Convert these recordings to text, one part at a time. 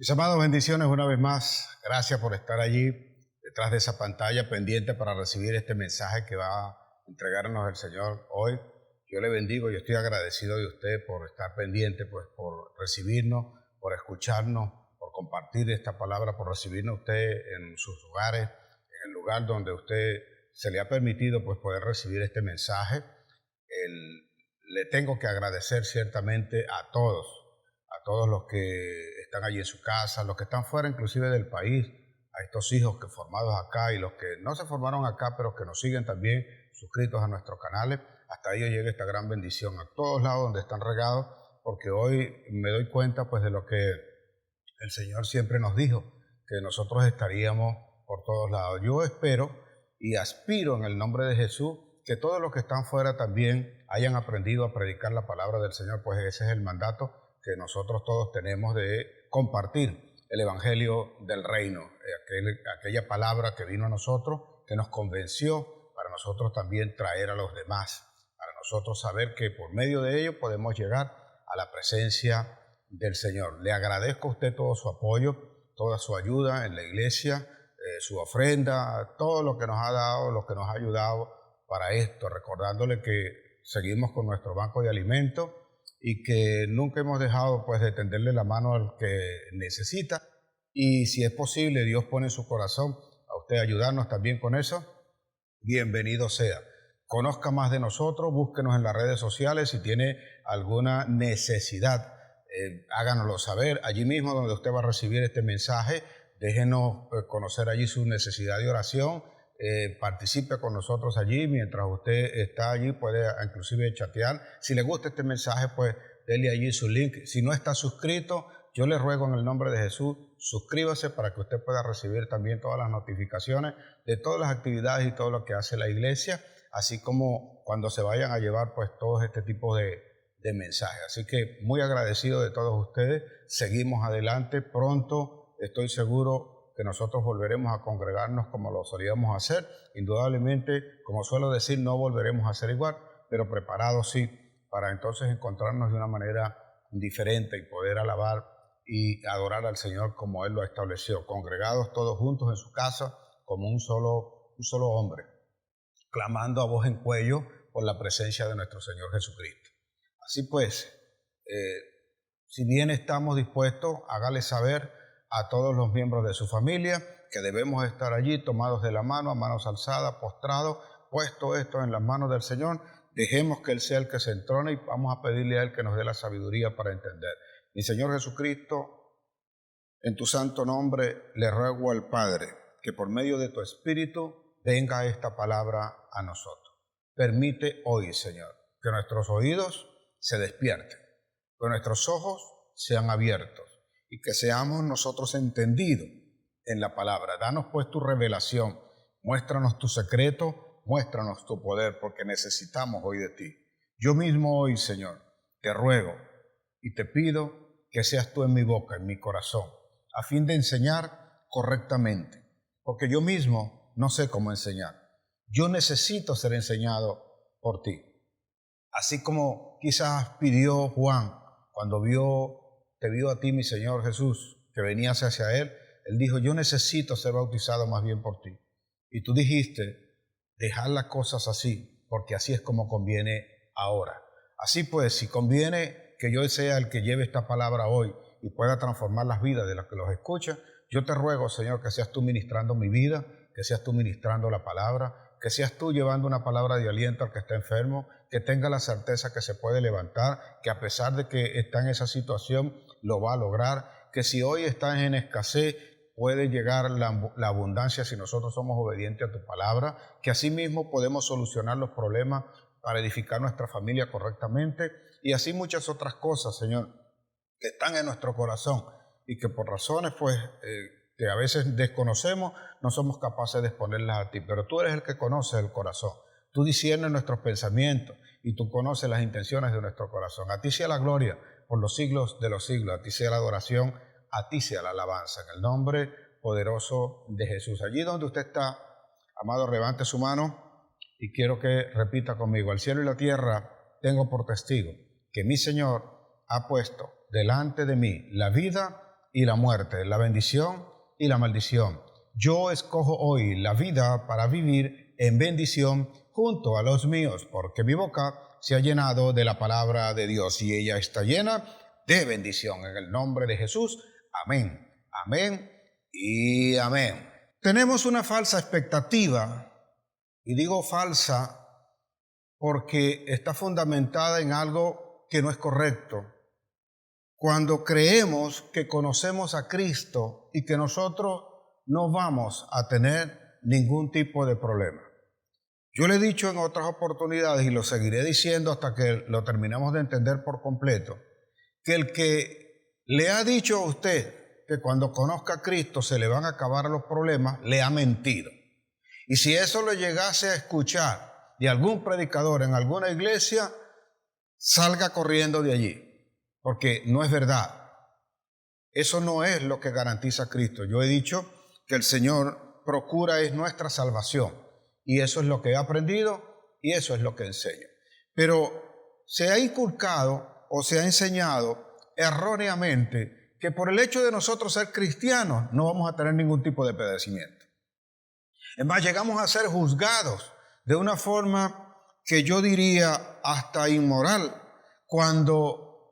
Mis amados, bendiciones una vez más. Gracias por estar allí detrás de esa pantalla pendiente para recibir este mensaje que va a entregarnos el Señor hoy. Yo le bendigo y estoy agradecido de usted por estar pendiente, pues por recibirnos, por escucharnos, por compartir esta palabra, por recibirnos usted en sus lugares, en el lugar donde usted se le ha permitido pues poder recibir este mensaje. Le tengo que agradecer ciertamente a todos los que están allí en su casa, los que están fuera inclusive del país, a estos hijos que formados acá y los que no se formaron acá, pero que nos siguen también suscritos a nuestros canales. Hasta ellos llega esta gran bendición a todos lados donde están regados, porque hoy me doy cuenta pues de lo que el Señor siempre nos dijo, que nosotros estaríamos por todos lados. Yo espero y aspiro en el nombre de Jesús que todos los que están fuera también hayan aprendido a predicar la palabra del Señor, pues ese es el mandato que nosotros todos tenemos de compartir el Evangelio del Reino, aquella palabra que vino a nosotros, que nos convenció, para nosotros también traer a los demás, para nosotros saber que por medio de ello podemos llegar a la presencia del Señor. Le agradezco a usted todo su apoyo, toda su ayuda en la iglesia, su ofrenda, todo lo que nos ha dado, lo que nos ha ayudado para esto, recordándole que seguimos con nuestro banco de alimentos y que nunca hemos dejado pues de tenderle la mano al que necesita, y si es posible, Dios pone en su corazón a usted ayudarnos también con eso, bienvenido sea. Conozca más de nosotros, búsquenos en las redes sociales, si tiene alguna necesidad, háganoslo saber, allí mismo donde usted va a recibir este mensaje, déjenos conocer allí su necesidad de oración, participe con nosotros allí, mientras usted está allí puede inclusive chatear. Si le gusta este mensaje, pues dele allí su link. Si no está suscrito, yo le ruego en el nombre de Jesús, suscríbase para que usted pueda recibir también todas las notificaciones de todas las actividades y todo lo que hace la iglesia, así como cuando se vayan a llevar pues todo este tipo de mensajes. Así que muy agradecido de todos ustedes, seguimos adelante, pronto estoy seguro que nosotros volveremos a congregarnos como lo solíamos hacer. Indudablemente, como suelo decir, no volveremos a ser igual, pero preparados sí, para entonces encontrarnos de una manera diferente y poder alabar y adorar al Señor como Él lo estableció, congregados todos juntos en su casa como un solo hombre, clamando a voz en cuello por la presencia de nuestro Señor Jesucristo. Así pues, si bien estamos dispuestos, hágale saber a todos los miembros de su familia que debemos estar allí tomados de la mano, a manos alzadas, postrados, puesto esto en las manos del Señor. Dejemos que Él sea el que se entrone y vamos a pedirle a Él que nos dé la sabiduría para entender. Mi Señor Jesucristo, en tu santo nombre le ruego al Padre que por medio de tu Espíritu venga esta palabra a nosotros. Permite hoy, Señor, que nuestros oídos se despierten, que nuestros ojos sean abiertos, y que seamos nosotros entendidos en la palabra. Danos pues tu revelación, muéstranos tu secreto, muéstranos tu poder, porque necesitamos hoy de ti. Yo mismo hoy, Señor, te ruego y te pido que seas tú en mi boca, en mi corazón, a fin de enseñar correctamente, porque yo mismo no sé cómo enseñar. Yo necesito ser enseñado por ti. Así como quizás pidió Juan cuando te vio a ti, mi Señor Jesús, que venías hacia Él, Él dijo, yo necesito ser bautizado más bien por ti. Y tú dijiste, dejad las cosas así, porque así es como conviene ahora. Así pues, si conviene que yo sea el que lleve esta palabra hoy y pueda transformar las vidas de los que los escuchan, yo te ruego, Señor, que seas tú ministrando mi vida, que seas tú ministrando la palabra, que seas tú llevando una palabra de aliento al que está enfermo, que tenga la certeza que se puede levantar, que a pesar de que está en esa situación, lo va a lograr, que si hoy estás en escasez, puede llegar la abundancia si nosotros somos obedientes a tu palabra, que asimismo podemos solucionar los problemas para edificar nuestra familia correctamente, y así muchas otras cosas, Señor, que están en nuestro corazón y que por razones que a veces desconocemos, no somos capaces de exponerlas a ti, pero tú eres el que conoce el corazón. Tú disiernes nuestros pensamientos y tú conoces las intenciones de nuestro corazón. A ti sea la gloria por los siglos de los siglos, a ti sea la adoración, a ti sea la alabanza, en el nombre poderoso de Jesús. Allí donde usted está, amado, levante su mano y quiero que repita conmigo, al cielo y la tierra tengo por testigo que mi Señor ha puesto delante de mí la vida y la muerte, la bendición y la maldición. Yo escojo hoy la vida para vivir en bendición junto a los míos, porque mi boca se ha llenado de la palabra de Dios y ella está llena de bendición. En el nombre de Jesús, amén, amén y amén. Tenemos una falsa expectativa, y digo falsa porque está fundamentada en algo que no es correcto. Cuando creemos que conocemos a Cristo y que nosotros no vamos a tener ningún tipo de problema. Yo le he dicho en otras oportunidades y lo seguiré diciendo hasta que lo terminemos de entender por completo, que el que le ha dicho a usted que cuando conozca a Cristo se le van a acabar los problemas, le ha mentido. Y si eso lo llegase a escuchar de algún predicador en alguna iglesia, salga corriendo de allí, porque no es verdad. Eso no es lo que garantiza Cristo. Yo he dicho que el Señor procura es nuestra salvación, y eso es lo que he aprendido y eso es lo que enseño. Pero se ha inculcado o se ha enseñado erróneamente que por el hecho de nosotros ser cristianos no vamos a tener ningún tipo de padecimiento. Es más, llegamos a ser juzgados de una forma que yo diría hasta inmoral, cuando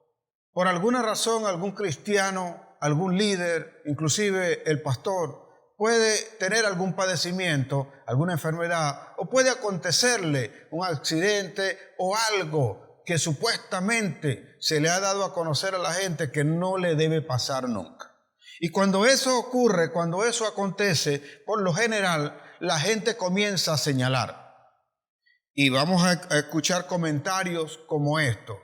por alguna razón algún cristiano, algún líder, inclusive el pastor, puede tener algún padecimiento, alguna enfermedad, o puede acontecerle un accidente o algo que supuestamente se le ha dado a conocer a la gente que no le debe pasar nunca. Y cuando eso ocurre, cuando eso acontece, por lo general, la gente comienza a señalar. Y vamos a escuchar comentarios como esto.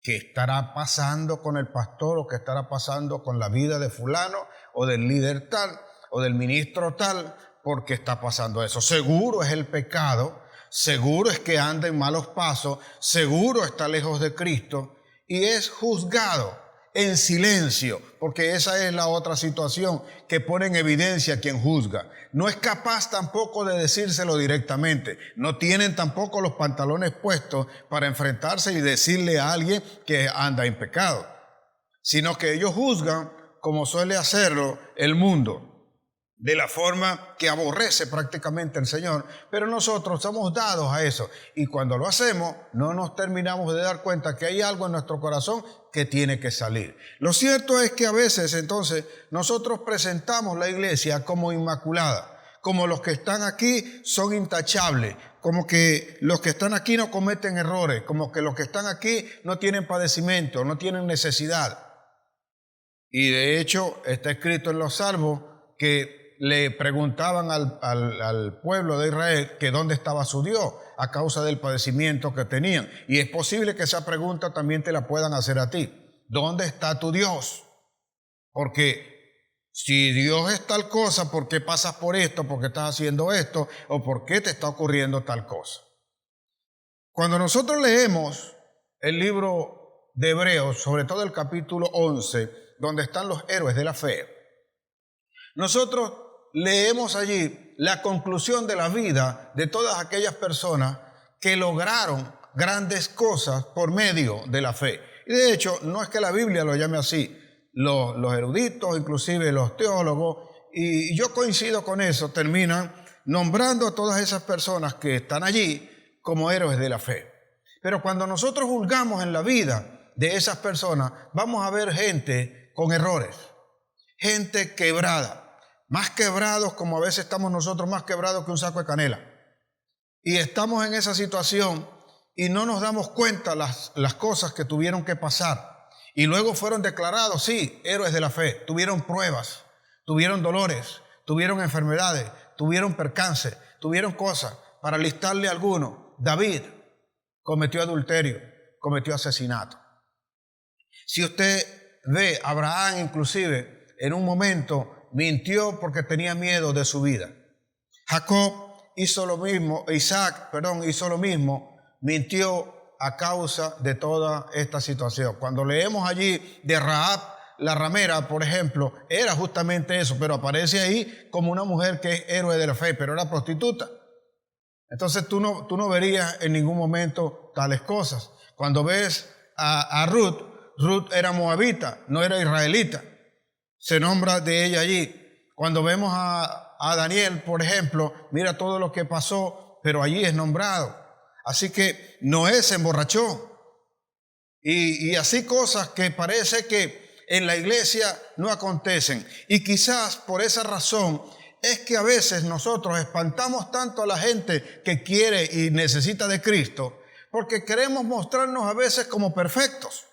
¿Qué estará pasando con el pastor o qué estará pasando con la vida de fulano o del líder tal o del ministro tal? ¿Por qué está pasando eso? Seguro es el pecado, seguro es que anda en malos pasos, seguro está lejos de Cristo y es juzgado en silencio, porque esa es la otra situación que pone en evidencia a quien juzga. No es capaz tampoco de decírselo directamente. No tienen tampoco los pantalones puestos para enfrentarse y decirle a alguien que anda en pecado, sino que ellos juzgan como suele hacerlo el mundo, de la forma que aborrece prácticamente el Señor, pero nosotros somos dados a eso, y cuando lo hacemos no nos terminamos de dar cuenta que hay algo en nuestro corazón que tiene que salir. Lo cierto es que a veces entonces nosotros presentamos la iglesia como inmaculada, como los que están aquí son intachables, como que los que están aquí no cometen errores, como que los que están aquí no tienen padecimiento, no tienen necesidad. Y de hecho está escrito en los Salmos que le preguntaban al pueblo de Israel que dónde estaba su Dios a causa del padecimiento que tenían. Y es posible que esa pregunta también te la puedan hacer a ti. ¿Dónde está tu Dios? Porque si Dios es tal cosa, ¿por qué pasas por esto? ¿Por qué estás haciendo esto? ¿O por qué te está ocurriendo tal cosa? Cuando nosotros leemos el libro de Hebreos, sobre todo el capítulo 11, donde están los héroes de la fe, nosotros leemos allí la conclusión de la vida de todas aquellas personas que lograron grandes cosas por medio de la fe. Y de hecho, no es que la Biblia lo llame así, los eruditos, inclusive los teólogos, y yo coincido con eso, terminan nombrando a todas esas personas que están allí como héroes de la fe. Pero cuando nosotros juzgamos en la vida de esas personas, vamos a ver gente con errores, gente quebrada, más quebrados como a veces estamos nosotros, más quebrados que un saco de canela. Y estamos en esa situación y no nos damos cuenta las cosas que tuvieron que pasar. Y luego fueron declarados, sí, héroes de la fe. Tuvieron pruebas, tuvieron dolores, tuvieron enfermedades, tuvieron percances, tuvieron cosas. Para listarle alguno, David cometió adulterio, cometió asesinato. Si usted ve, Abraham inclusive en un momento mintió porque tenía miedo de su vida. Jacob hizo lo mismo, Isaac hizo lo mismo, mintió a causa de toda esta situación. Cuando leemos allí de Rahab, la ramera, por ejemplo, era justamente eso, pero aparece ahí como una mujer que es héroe de la fe, pero era prostituta. Entonces tú no verías en ningún momento tales cosas. Cuando ves a Ruth era moabita, no era israelita. se nombra de ella allí. Cuando vemos a Daniel, por ejemplo, mira todo lo que pasó, pero allí es nombrado. Así que Noé se emborrachó. Y así cosas que parece que en la iglesia no acontecen. Y quizás por esa razón es que a veces nosotros espantamos tanto a la gente que quiere y necesita de Cristo, porque queremos mostrarnos a veces como perfectos.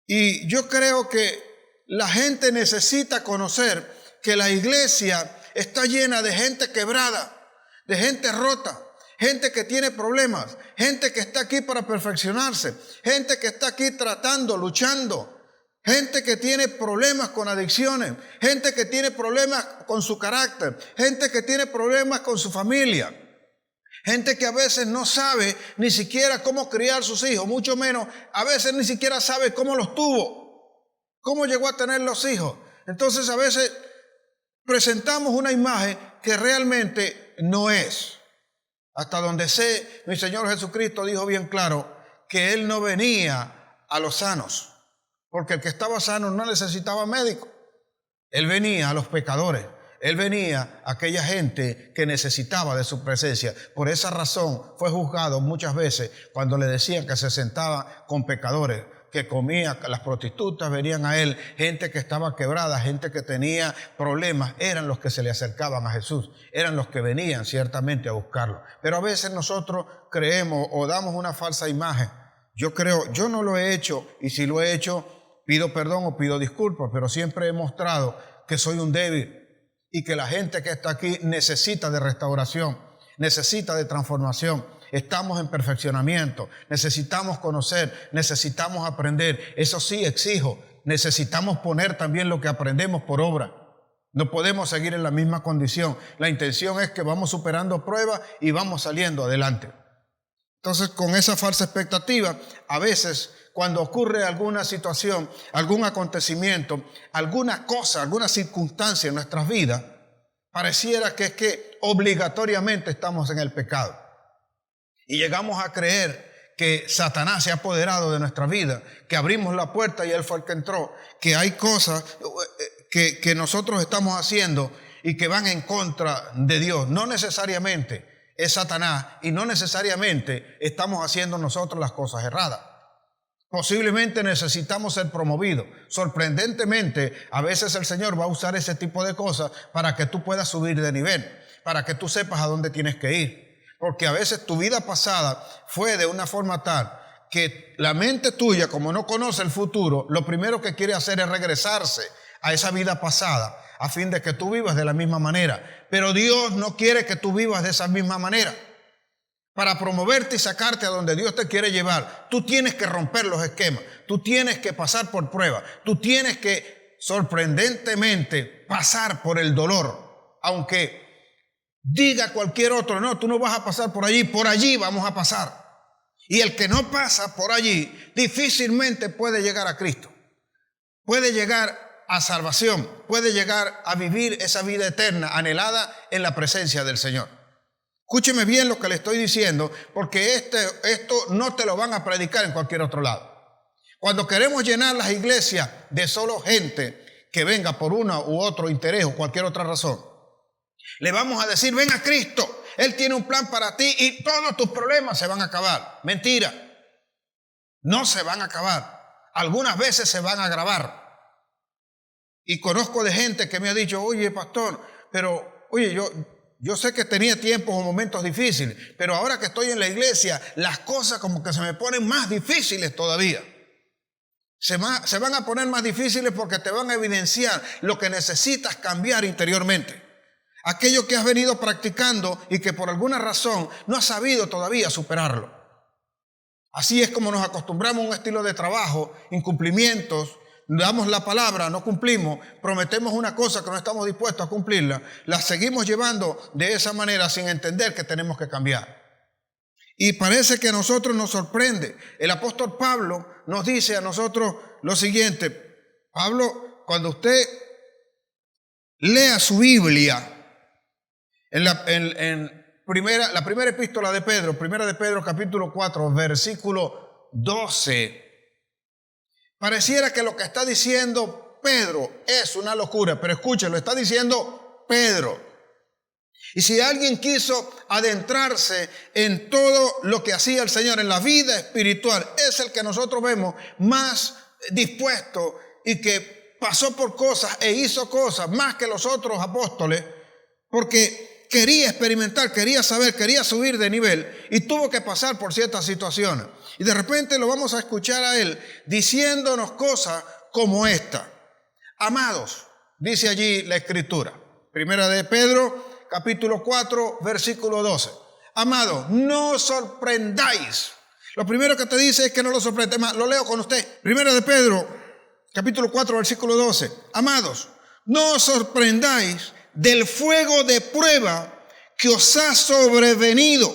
Y yo creo que la gente necesita conocer que la iglesia está llena de gente quebrada, de gente rota, gente que tiene problemas, gente que está aquí para perfeccionarse, gente que está aquí tratando, luchando, gente que tiene problemas con adicciones, gente que tiene problemas con su carácter, gente que tiene problemas con su familia, gente que a veces no sabe ni siquiera cómo criar sus hijos, mucho menos a veces ni siquiera sabe cómo los tuvo, cómo llegó a tener los hijos. Entonces a veces presentamos una imagen que realmente no es. Hasta donde sé, mi Señor Jesucristo dijo bien claro que Él no venía a los sanos, porque el que estaba sano no necesitaba médico. Él venía a los pecadores. Él venía a aquella gente que necesitaba de su presencia. Por esa razón fue juzgado muchas veces cuando le decían que se sentaba con pecadores, que comía, las prostitutas venían a él, gente que estaba quebrada, gente que tenía problemas, eran los que se le acercaban a Jesús, eran los que venían ciertamente a buscarlo. Pero a veces nosotros creemos o damos una falsa imagen. Yo no lo he hecho, y si lo he hecho, pido perdón o pido disculpas, pero siempre he mostrado que soy un débil y que la gente que está aquí necesita de restauración, necesita de transformación. Estamos en perfeccionamiento, necesitamos conocer, necesitamos aprender. Eso sí exijo, necesitamos poner también lo que aprendemos por obra. No podemos seguir en la misma condición. La intención es que vamos superando pruebas y vamos saliendo adelante. Entonces, con esa falsa expectativa, a veces cuando ocurre alguna situación, algún acontecimiento, alguna cosa, alguna circunstancia en nuestras vidas, pareciera que es que obligatoriamente estamos en el pecado. Y llegamos a creer que Satanás se ha apoderado de nuestra vida, que abrimos la puerta y él fue el que entró, que hay cosas que nosotros estamos haciendo y que van en contra de Dios. No necesariamente es Satanás y no necesariamente estamos haciendo nosotros las cosas erradas. Posiblemente necesitamos ser promovidos. Sorprendentemente, a veces el Señor va a usar ese tipo de cosas para que tú puedas subir de nivel, para que tú sepas a dónde tienes que ir. Porque a veces tu vida pasada fue de una forma tal que la mente tuya, como no conoce el futuro, lo primero que quiere hacer es regresarse a esa vida pasada a fin de que tú vivas de la misma manera. Pero Dios no quiere que tú vivas de esa misma manera. Para promoverte y sacarte a donde Dios te quiere llevar, tú tienes que romper los esquemas, tú tienes que pasar por pruebas, tú tienes que sorprendentemente pasar por el dolor, aunque diga cualquier otro, no, tú no vas a pasar por allí vamos a pasar. Y el que no pasa por allí difícilmente puede llegar a Cristo, puede llegar a salvación, puede llegar a vivir esa vida eterna anhelada en la presencia del Señor. Escúcheme bien lo que le estoy diciendo, porque esto no te lo van a predicar en cualquier otro lado. Cuando queremos llenar las iglesias de solo gente que venga por una u otro interés o cualquier otra razón, le vamos a decir, ven a Cristo, Él tiene un plan para ti y todos tus problemas se van a acabar. Mentira, no se van a acabar. Algunas veces se van a agravar. Y conozco de gente que me ha dicho, oye, pastor, pero oye, yo sé que tenía tiempos o momentos difíciles, pero ahora que estoy en la iglesia, las cosas como que se me ponen más difíciles todavía. Se van a poner más difíciles porque te van a evidenciar lo que necesitas cambiar interiormente. Aquello que has venido practicando y que por alguna razón no has sabido todavía superarlo. Así es como nos acostumbramos a un estilo de trabajo, incumplimientos, damos la palabra, no cumplimos, prometemos una cosa que no estamos dispuestos a cumplirla, la seguimos llevando de esa manera sin entender que tenemos que cambiar. Y parece que a nosotros nos sorprende. El apóstol Pablo nos dice a nosotros lo siguiente. Pablo, cuando usted lea su Biblia, en la primera epístola de Pedro, primera de Pedro capítulo 4, versículo 12, pareciera que lo que está diciendo Pedro es una locura, pero escuchen, lo está diciendo Pedro. Y si alguien quiso adentrarse en todo lo que hacía el Señor en la vida espiritual, es el que nosotros vemos más dispuesto y que pasó por cosas e hizo cosas más que los otros apóstoles, porque quería experimentar, quería saber, quería subir de nivel y tuvo que pasar por ciertas situaciones. Y de repente lo vamos a escuchar a él diciéndonos cosas como esta. Amados, dice allí la Escritura, primera de Pedro, capítulo 4, versículo 12. Amados, no os sorprendáis. Lo primero que te dice es que no lo sorprenda. Lo leo con usted. Primera de Pedro, capítulo 4, versículo 12. Amados, no os sorprendáis del fuego de prueba que os ha sobrevenido,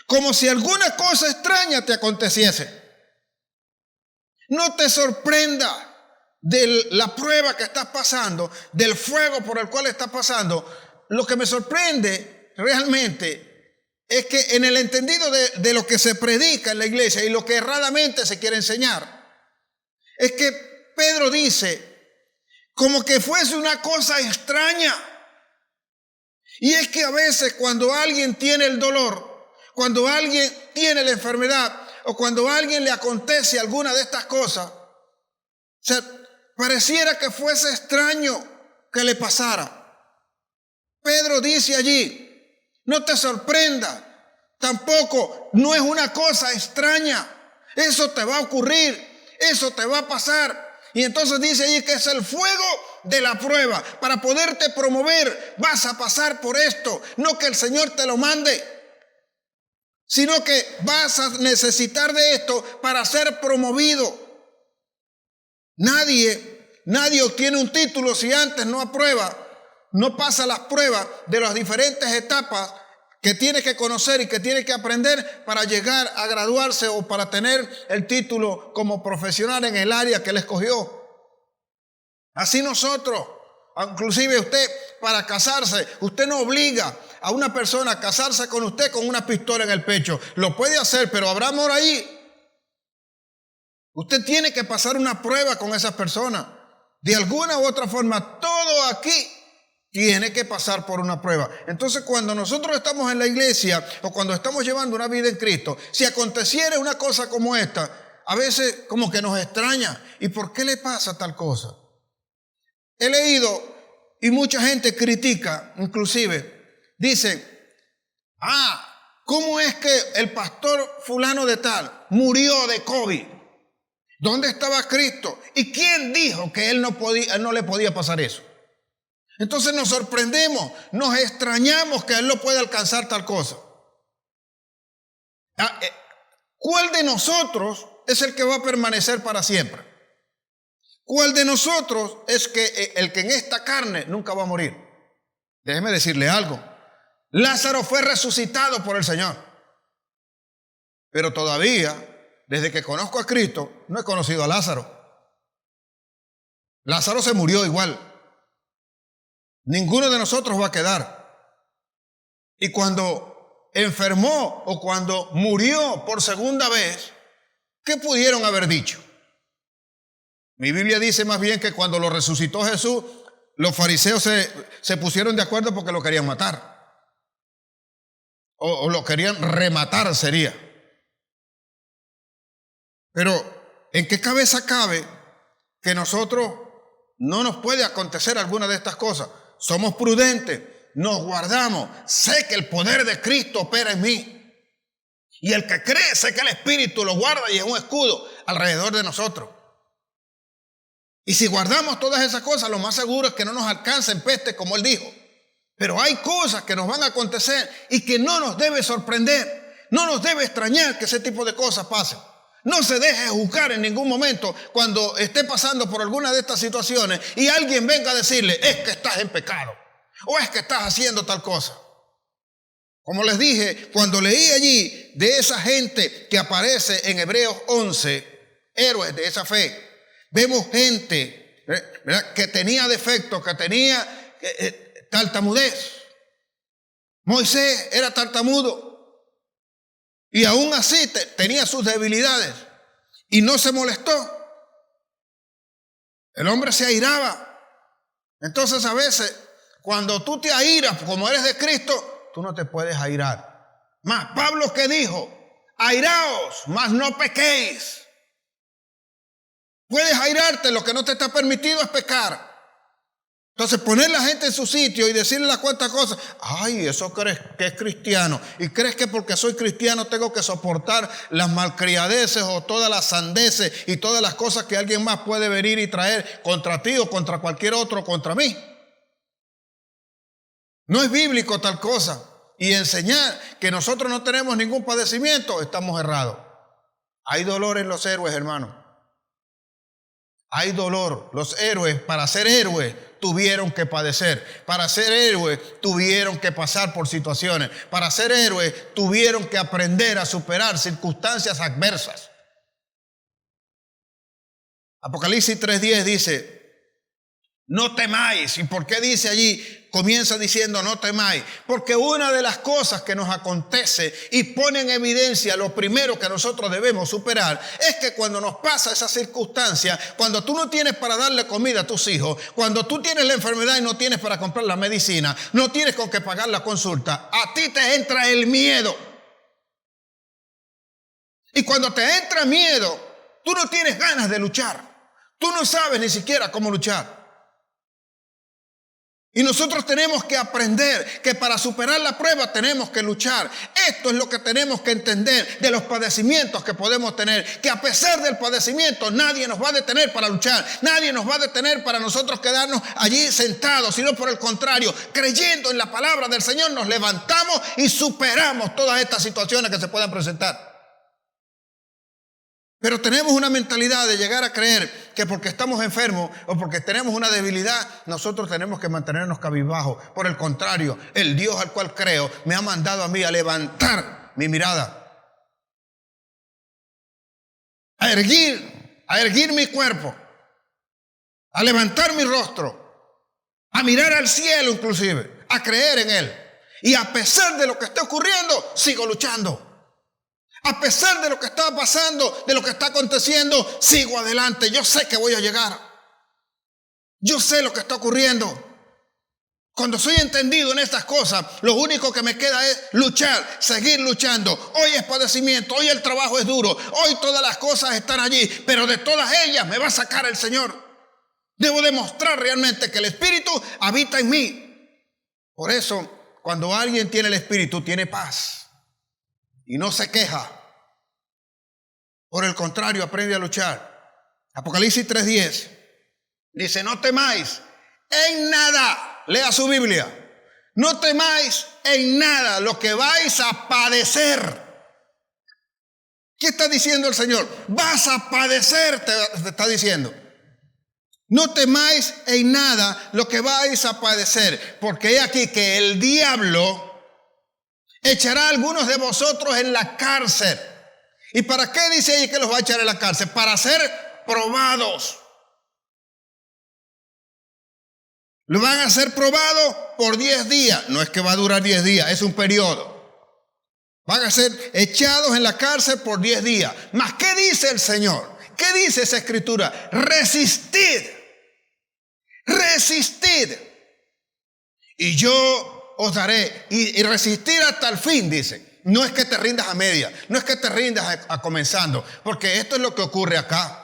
como si alguna cosa extraña te aconteciese. No te sorprenda de la prueba que estás pasando, del fuego por el cual estás pasando. Lo que me sorprende realmente es que en el entendido de lo que se predica en la iglesia y lo que erradamente se quiere enseñar, es que Pedro dice como que fuese una cosa extraña. Y es que a veces cuando alguien tiene el dolor, cuando alguien tiene la enfermedad o cuando a alguien le acontece alguna de estas cosas, pareciera que fuese extraño que le pasara. Pedro dice allí, no te sorprenda, tampoco no es una cosa extraña, eso te va a ocurrir, eso te va a pasar. Y entonces dice allí que es el fuego de la prueba. Para poderte promover vas a pasar por esto, no que el Señor te lo mande, sino que vas a necesitar de esto para ser promovido. Nadie obtiene un título si antes no aprueba, no pasa las pruebas de las diferentes etapas que tiene que conocer y que tiene que aprender para llegar a graduarse o para tener el título como profesional en el área que él escogió. Así nosotros, inclusive usted, para casarse, usted no obliga a una persona a casarse con usted con una pistola en el pecho. Lo puede hacer, pero habrá amor ahí. Usted tiene que pasar una prueba con esas personas. De alguna u otra forma, todo aquí tiene que pasar por una prueba. Entonces, cuando nosotros estamos en la iglesia o cuando estamos llevando una vida en Cristo, si aconteciera una cosa como esta, a veces como que nos extraña. ¿Y por qué le pasa tal cosa? He leído y mucha gente critica, inclusive, dice, ¿cómo es que el pastor fulano de tal murió de COVID? ¿Dónde estaba Cristo? ¿Y quién dijo que él no le podía pasar eso? Entonces nos sorprendemos, nos extrañamos que él no pueda alcanzar tal cosa. ¿Cuál de nosotros es el que va a permanecer para siempre? ¿Cuál de nosotros es el que en esta carne nunca va a morir? Déjeme decirle algo. Lázaro fue resucitado por el Señor. Pero todavía, desde que conozco a Cristo, no he conocido a Lázaro. Lázaro se murió igual. Ninguno de nosotros va a quedar. Y cuando enfermó o cuando murió por segunda vez, ¿qué pudieron haber dicho? Mi Biblia dice más bien que cuando lo resucitó Jesús, los fariseos se pusieron de acuerdo porque lo querían matar. O lo querían rematar sería. Pero ¿en qué cabeza cabe que nosotros no nos puede acontecer alguna de estas cosas? Somos prudentes, nos guardamos. Sé que el poder de Cristo opera en mí. Y el que cree, sé que el Espíritu lo guarda y es un escudo alrededor de nosotros. Y si guardamos todas esas cosas, lo más seguro es que no nos alcancen peste, como él dijo. Pero hay cosas que nos van a acontecer y que no nos debe sorprender. No nos debe extrañar que ese tipo de cosas pasen. No se deje juzgar en ningún momento cuando esté pasando por alguna de estas situaciones y alguien venga a decirle, es que estás en pecado o es que estás haciendo tal cosa. Como les dije, cuando leí allí de esa gente que aparece en Hebreos 11, héroes de esa fe, vemos gente, ¿verdad?, que tenía defectos, que tenía tartamudez. Moisés era tartamudo. Y aún así tenía sus debilidades y no se molestó. El hombre se airaba. Entonces a veces, cuando tú te airas, como eres de Cristo, tú no te puedes airar. Más, Pablo, ¿qué dijo? Airaos, mas no pequéis. Puedes airarte, lo que no te está permitido es pecar. Entonces poner a la gente en su sitio y decirle las cuantas cosas. Ay, eso crees que es cristiano. Y crees que porque soy cristiano tengo que soportar las malcriadeces o todas las sandeces y todas las cosas que alguien más puede venir y traer contra ti o contra cualquier otro, contra mí. No es bíblico tal cosa. Y enseñar que nosotros no tenemos ningún padecimiento, estamos errados. Hay dolor en los héroes, hermano. Hay dolor. Los héroes, para ser héroes, tuvieron que padecer. Para ser héroes, tuvieron que pasar por situaciones. Para ser héroes, tuvieron que aprender a superar circunstancias adversas. Apocalipsis 3:10 dice, no temáis. ¿Y por qué dice allí? Comienza diciendo no temáis. Porque una de las cosas que nos acontece y pone en evidencia lo primero que nosotros debemos superar es que cuando nos pasa esa circunstancia, cuando tú no tienes para darle comida a tus hijos, cuando tú tienes la enfermedad y no tienes para comprar la medicina, no tienes con qué pagar la consulta, a ti te entra el miedo. Y cuando te entra miedo, tú no tienes ganas de luchar. Tú no sabes ni siquiera cómo luchar. Y nosotros tenemos que aprender que para superar la prueba tenemos que luchar. Esto es lo que tenemos que entender de los padecimientos que podemos tener. Que a pesar del padecimiento nadie nos va a detener para luchar. Nadie nos va a detener para nosotros quedarnos allí sentados. Sino por el contrario, creyendo en la palabra del Señor nos levantamos y superamos todas estas situaciones que se puedan presentar. Pero tenemos una mentalidad de llegar a creer que porque estamos enfermos o porque tenemos una debilidad, nosotros tenemos que mantenernos cabizbajos. Por el contrario, el Dios al cual creo me ha mandado a mí a levantar mi mirada, a erguir mi cuerpo, a levantar mi rostro, a mirar al cielo inclusive, a creer en Él. Y a pesar de lo que está ocurriendo, sigo luchando. A pesar de lo que está pasando, de lo que está aconteciendo, sigo adelante. Yo sé que voy a llegar. Yo sé lo que está ocurriendo. Cuando soy entendido en estas cosas, lo único que me queda es luchar, seguir luchando. Hoy es padecimiento, hoy el trabajo es duro, hoy todas las cosas están allí, pero de todas ellas me va a sacar el Señor. Debo demostrar realmente que el Espíritu habita en mí. Por eso, cuando alguien tiene el Espíritu, tiene paz. Y no se queja. Por el contrario, aprende a luchar. Apocalipsis 3:10 dice, no temáis en nada. Lea su Biblia. No temáis en nada lo que vais a padecer. ¿Qué está diciendo el Señor? Vas a padecer, te está diciendo. No temáis en nada lo que vais a padecer. Porque he aquí que el diablo echará a algunos de vosotros en la cárcel. ¿Y para qué dice ahí que los va a echar en la cárcel? Para ser probados. Lo van a ser probados por 10 días. No es que va a durar 10 días, es un periodo. Van a ser echados en la cárcel por 10 días. ¿Mas qué dice el Señor? ¿Qué dice esa escritura? Resistid. Resistid. Y yo os daré, y resistir hasta el fin, dice. No es que te rindas a media, no es que te rindas a comenzando, porque esto es lo que ocurre acá.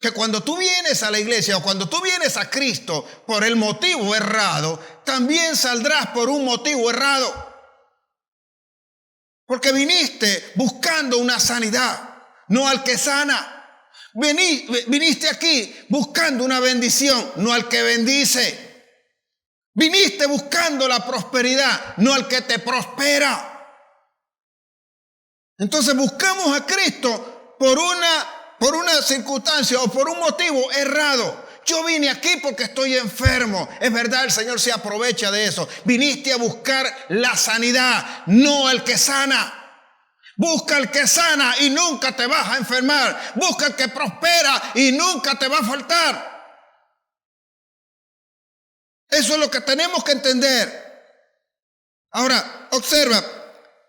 Que cuando tú vienes a la iglesia o cuando tú vienes a Cristo por el motivo errado, también saldrás por un motivo errado. Porque viniste buscando una sanidad, no al que sana. Viniste aquí buscando una bendición, no al que bendice. Viniste buscando la prosperidad, no al que te prospera. Entonces buscamos a Cristo por una circunstancia o por un motivo errado. Yo vine aquí porque estoy enfermo. Es verdad, el Señor se aprovecha de eso. Viniste a buscar la sanidad, no al que sana. Busca al que sana y nunca te vas a enfermar. Busca al que prospera y nunca te va a faltar. Eso es lo que tenemos que entender. Ahora, observa,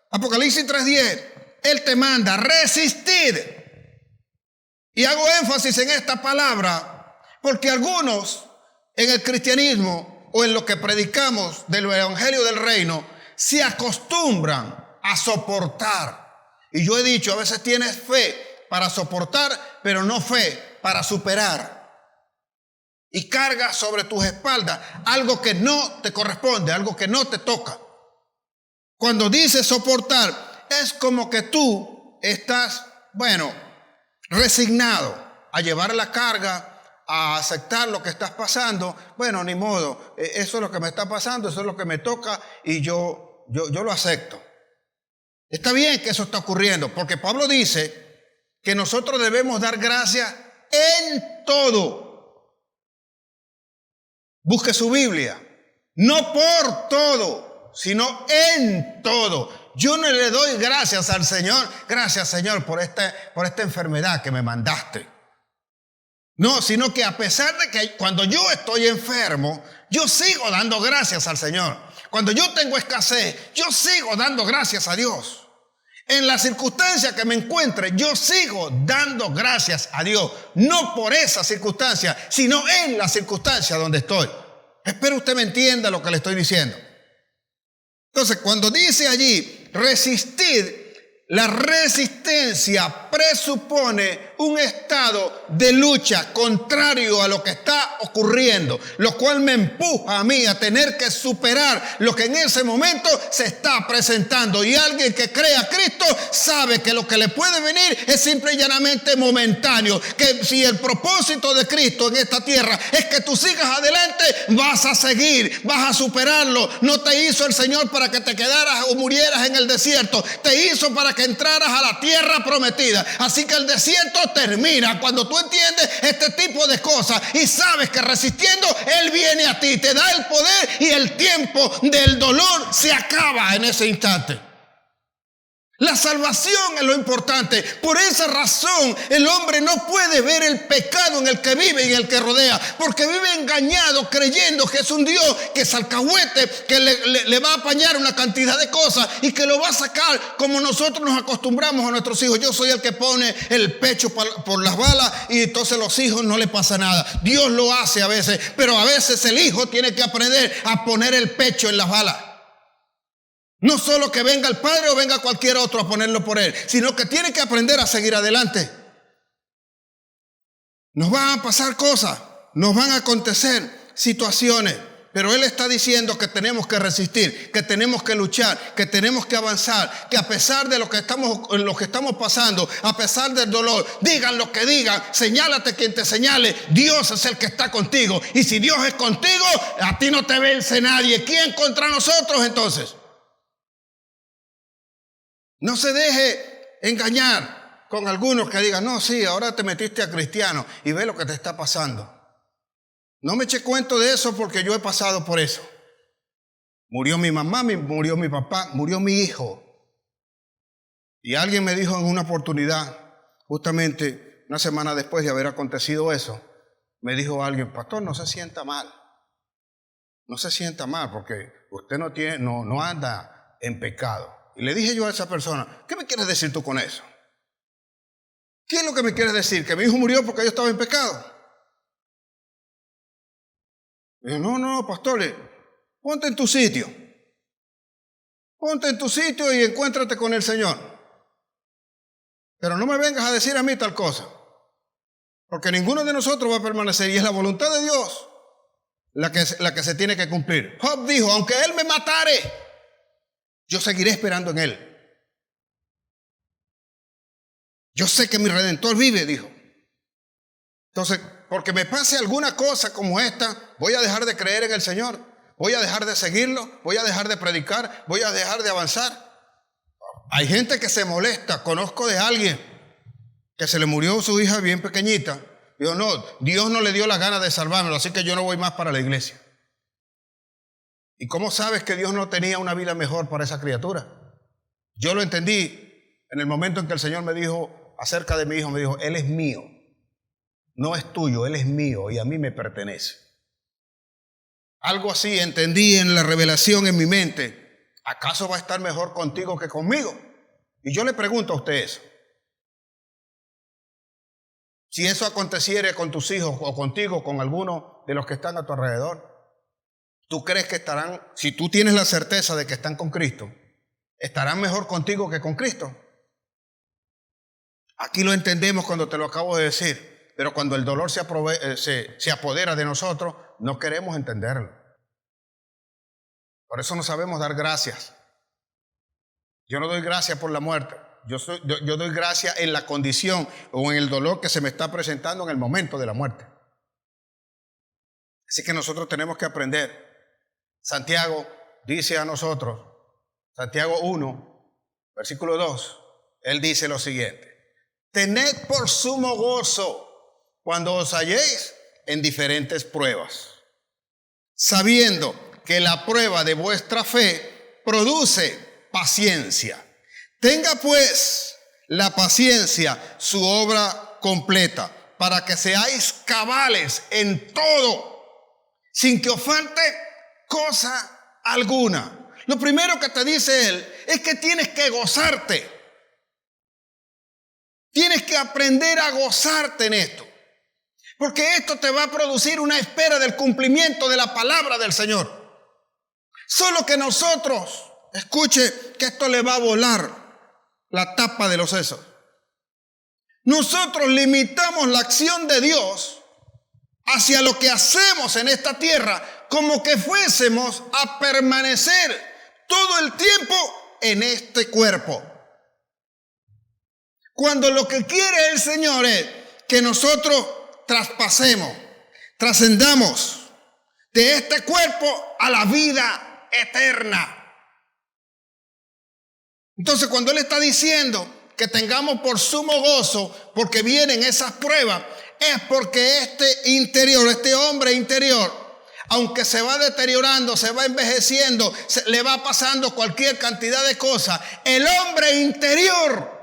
Apocalipsis 3:10, Él te manda resistir. Y hago énfasis en esta palabra Porque algunos en el cristianismo o en lo que predicamos del evangelio del reino se acostumbran a soportar. Y yo he dicho, a veces tienes fe para soportar, pero no fe para superar. Y cargas sobre tus espaldas algo que no te corresponde, algo que no te toca. Cuando dices soportar, es como que tú estás, resignado a llevar la carga, a aceptar lo que estás pasando. Bueno, ni modo, eso es lo que me está pasando, eso es lo que me toca y yo lo acepto. Está bien que eso está ocurriendo, porque Pablo dice que nosotros debemos dar gracias en todo. Busque su Biblia. No por todo, sino en todo. Yo no le doy gracias al Señor. Gracias, Señor, por esta enfermedad que me mandaste. No, sino que a pesar de que cuando yo estoy enfermo, yo sigo dando gracias al Señor. Cuando yo tengo escasez, yo sigo dando gracias a Dios. En la circunstancia que me encuentre, yo sigo dando gracias a Dios. No por esa circunstancia, sino en la circunstancia donde estoy. Espero usted me entienda lo que le estoy diciendo. Entonces, cuando dice allí, resistir, la resistencia presupone un estado de lucha contrario a lo que está ocurriendo, lo cual me empuja a mí a tener que superar lo que en ese momento se está presentando. Y alguien que crea a Cristo sabe que lo que le puede venir es simple y llanamente momentáneo, que si el propósito de Cristo en esta tierra es que tú sigas adelante, vas a seguir, vas a superarlo. No te hizo el Señor para que te quedaras o murieras en el desierto, te hizo para que entraras a la tierra prometida. Así que el desierto termina cuando tú entiendes este tipo de cosas y sabes que resistiendo Él viene a ti, te da el poder y el tiempo del dolor se acaba en ese instante. La salvación es lo importante. Por esa razón el hombre no puede ver el pecado en el que vive y en el que rodea, porque vive engañado creyendo que es un Dios que es alcahuete, que le va a apañar una cantidad de cosas y que lo va a sacar como nosotros nos acostumbramos a nuestros hijos. Yo soy el que pone el pecho por las balas y entonces a los hijos no les pasa nada. Dios lo hace a veces, pero a veces el hijo tiene que aprender a poner el pecho en las balas. No solo que venga el padre o venga cualquier otro a ponerlo por él, sino que tiene que aprender a seguir adelante. Nos van a pasar cosas, nos van a acontecer situaciones, pero Él está diciendo que tenemos que resistir, que tenemos que luchar, que tenemos que avanzar, que a pesar de lo que estamos pasando, a pesar del dolor, digan lo que digan, señálate quien te señale, Dios es el que está contigo. Y si Dios es contigo, a ti no te vence nadie. ¿Quién contra nosotros entonces? No se deje engañar con algunos que digan, no, sí, ahora te metiste a cristiano y ve lo que te está pasando. No me eche cuento de eso porque yo he pasado por eso. Murió mi mamá, murió mi papá, murió mi hijo. Y alguien me dijo en una oportunidad, justamente una semana después de haber acontecido eso, me dijo alguien, pastor, no se sienta mal. No se sienta mal porque usted no anda en pecado. Y le dije yo a esa persona, ¿qué me quieres decir tú con eso? ¿Qué es lo que me quieres decir? ¿Que mi hijo murió porque yo estaba en pecado? Y yo, no, pastor, ponte en tu sitio. Ponte en tu sitio y encuéntrate con el Señor. Pero no me vengas a decir a mí tal cosa. Porque ninguno de nosotros va a permanecer y es la voluntad de Dios la que se tiene que cumplir. Job dijo, aunque Él me matare, yo seguiré esperando en Él. Yo sé que mi Redentor vive, dijo. Entonces, porque me pase alguna cosa como esta, voy a dejar de creer en el Señor, voy a dejar de seguirlo, voy a dejar de predicar, voy a dejar de avanzar. Hay gente que se molesta. Conozco de alguien que se le murió su hija bien pequeñita. Dijo, no, Dios no le dio la gana de salvármelo, así que yo no voy más para la iglesia. ¿Y cómo sabes que Dios no tenía una vida mejor para esa criatura? Yo lo entendí en el momento en que el Señor me dijo acerca de mi hijo, me dijo, Él es mío, no es tuyo, Él es mío y a mí me pertenece. Algo así entendí en la revelación en mi mente. ¿Acaso va a estar mejor contigo que conmigo? Y yo le pregunto a usted eso. Si eso aconteciere con tus hijos o contigo, con alguno de los que están a tu alrededor, ¿tú crees que estarán, si tú tienes la certeza de que están con Cristo, estarán mejor contigo que con Cristo? Aquí lo entendemos cuando te lo acabo de decir, pero cuando el dolor se apodera de nosotros, no queremos entenderlo. Por eso no sabemos dar gracias. Yo no doy gracias por la muerte. Yo doy gracias en la condición o en el dolor que se me está presentando en el momento de la muerte. Así que nosotros tenemos que aprender. Santiago dice a nosotros, Santiago 1, versículo 2, él dice lo siguiente: tened por sumo gozo cuando os halléis en diferentes pruebas, sabiendo que la prueba de vuestra fe produce paciencia. Tenga pues la paciencia su obra completa, para que seáis cabales en todo, sin que os falte cosa alguna. Lo primero que te dice él es que tienes que gozarte. Tienes que aprender a gozarte en esto, porque esto te va a producir una espera del cumplimiento de la palabra del Señor. Solo que nosotros, escuche que esto le va a volar la tapa de los sesos. Nosotros limitamos la acción de Dios hacia lo que hacemos en esta tierra, como que fuésemos a permanecer todo el tiempo en este cuerpo. Cuando lo que quiere el Señor es que nosotros traspasemos, trascendamos de este cuerpo a la vida eterna. Entonces, cuando Él está diciendo que tengamos por sumo gozo porque vienen esas pruebas, es porque este hombre interior, aunque se va deteriorando, se va envejeciendo, le va pasando cualquier cantidad de cosas, el hombre interior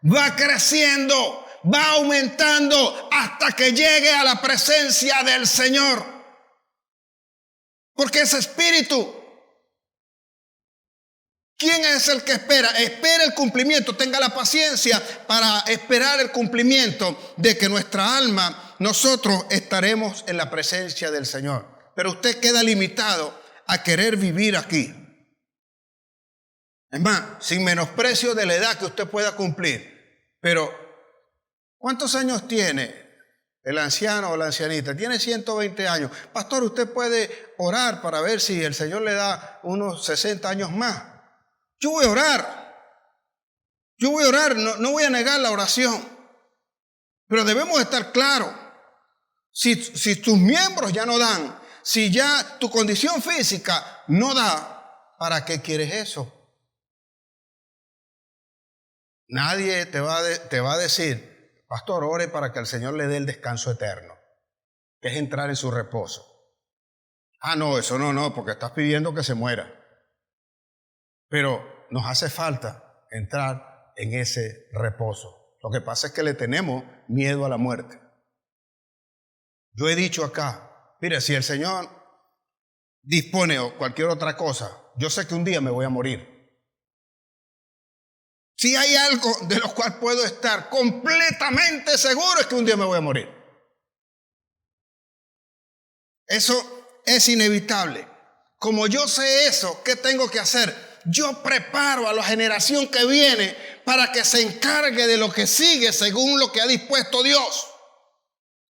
va creciendo, va aumentando hasta que llegue a la presencia del Señor. Porque ese espíritu, ¿quién es el que espera? Espera el cumplimiento, tenga la paciencia para esperar el cumplimiento de que nuestra alma, nosotros estaremos en la presencia del Señor. Pero usted queda limitado a querer vivir aquí. Es más, sin menosprecio de la edad que usted pueda cumplir. Pero, ¿cuántos años tiene el anciano o la ancianita? Tiene 120 años. Pastor, usted puede orar para ver si el Señor le da unos 60 años más. Yo voy a orar, no voy a negar la oración. Pero debemos estar claros. Si tus miembros ya no dan, si ya tu condición física no da, ¿para qué quieres eso? Nadie te va a decir, pastor, ore para que el Señor le dé el descanso eterno, que es entrar en su reposo. Ah, no, eso no, porque estás pidiendo que se muera. Pero nos hace falta entrar en ese reposo. Lo que pasa es que le tenemos miedo a la muerte. Yo he dicho acá, mire, si el Señor dispone o cualquier otra cosa, yo sé que un día me voy a morir. Si hay algo de lo cual puedo estar completamente seguro es que un día me voy a morir. Eso es inevitable. Como yo sé eso, ¿qué tengo que hacer? Yo preparo a la generación que viene para que se encargue de lo que sigue según lo que ha dispuesto Dios.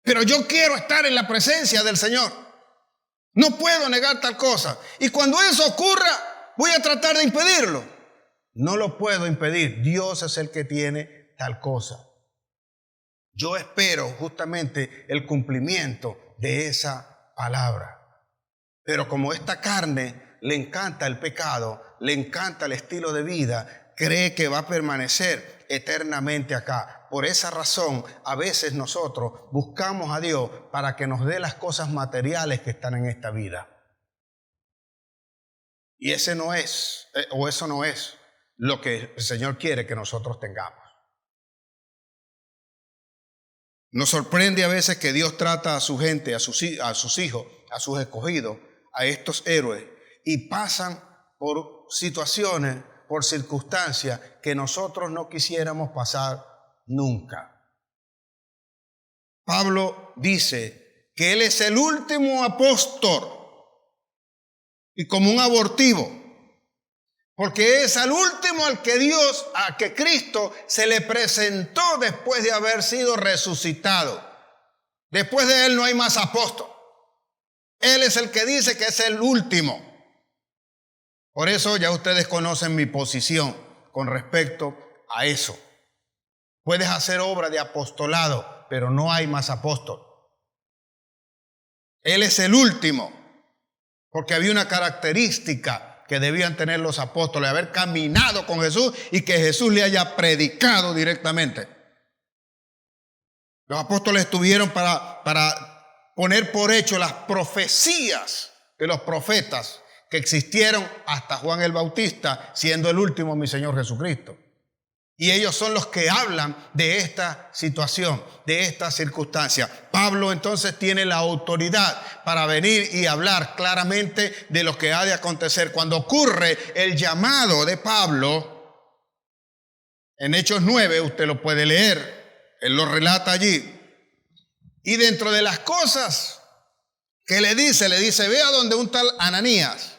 Pero yo quiero estar en la presencia del Señor. No puedo negar tal cosa. Y cuando eso ocurra, voy a tratar de impedirlo. No lo puedo impedir. Dios es el que tiene tal cosa. Yo espero justamente el cumplimiento de esa palabra. Pero como esta carne le encanta el pecado, le encanta el estilo de vida, cree que va a permanecer eternamente acá. Por esa razón, a veces nosotros buscamos a Dios para que nos dé las cosas materiales que están en esta vida. Y eso no es lo que el Señor quiere que nosotros tengamos. Nos sorprende a veces que Dios trata a su gente, a sus hijos, a sus escogidos, a estos héroes, y pasan por situaciones, por circunstancias que nosotros no quisiéramos pasar nunca. Pablo dice que él es el último apóstol y como un abortivo, porque es al último a que Cristo se le presentó después de haber sido resucitado. Después de él no hay más apóstol. Él es el que dice que es el último. Por eso ya ustedes conocen mi posición con respecto a eso. Puedes hacer obra de apostolado, pero no hay más apóstol. Él es el último, porque había una característica que debían tener los apóstoles, haber caminado con Jesús y que Jesús le haya predicado directamente. Los apóstoles estuvieron para poner por hecho las profecías de los profetas que existieron hasta Juan el Bautista, siendo el último mi Señor Jesucristo. Y ellos son los que hablan de esta situación, de esta circunstancia. Pablo entonces tiene la autoridad para venir y hablar claramente de lo que ha de acontecer. Cuando ocurre el llamado de Pablo, en Hechos 9, usted lo puede leer, él lo relata allí. Y dentro de las cosas que le dice, ve a donde un tal Ananías.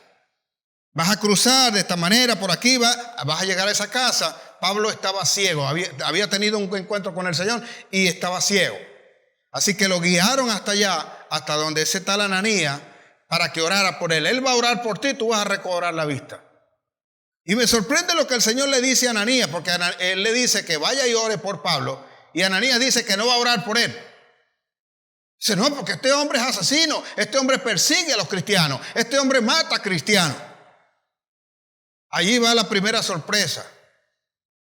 Vas a cruzar de esta manera, por aquí, vas a llegar a esa casa. Pablo estaba ciego, había tenido un encuentro con el Señor y estaba ciego. Así que lo guiaron hasta allá, hasta donde ese tal Ananías, para que orara por él. Él va a orar por ti, tú vas a recobrar la vista. Y me sorprende lo que el Señor le dice a Ananías, porque él le dice que vaya y ore por Pablo, y Ananías dice que no va a orar por él. Dice, no, porque este hombre es asesino, este hombre persigue a los cristianos, este hombre mata a cristianos. Allí va la primera sorpresa.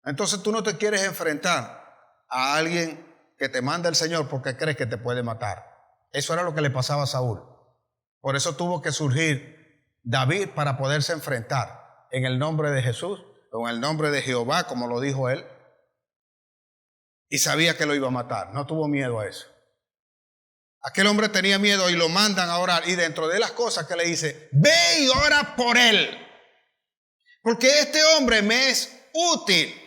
Entonces tú no te quieres enfrentar a alguien que te manda el Señor porque crees que te puede matar. Eso era lo que le pasaba a Saúl. Por eso tuvo que surgir David para poderse enfrentar en el nombre de Jesús o en el nombre de Jehová, como lo dijo él. Y sabía que lo iba a matar. No tuvo miedo a eso. Aquel hombre tenía miedo y lo mandan a orar. Y dentro de las cosas que le dice, ve y ora por él. Porque este hombre me es útil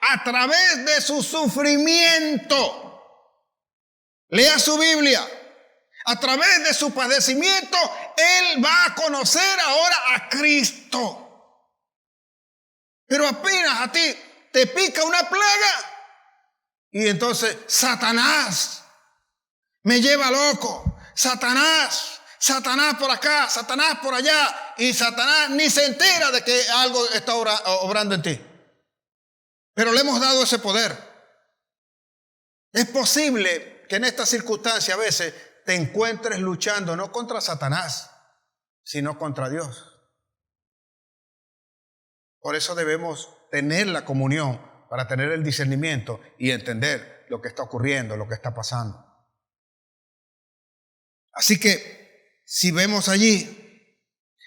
a través de su sufrimiento. Lea su Biblia. A través de su padecimiento, él va a conocer ahora a Cristo. Pero apenas a ti te pica una plaga y entonces Satanás me lleva loco. Satanás por acá, Satanás por allá, y Satanás ni se entera de que algo está obrando en ti. Pero le hemos dado ese poder. Es posible que en esta circunstancia a veces te encuentres luchando no contra Satanás, sino contra Dios. Por eso debemos tener la comunión para tener el discernimiento y entender lo que está ocurriendo, lo que está pasando. Así que si vemos allí,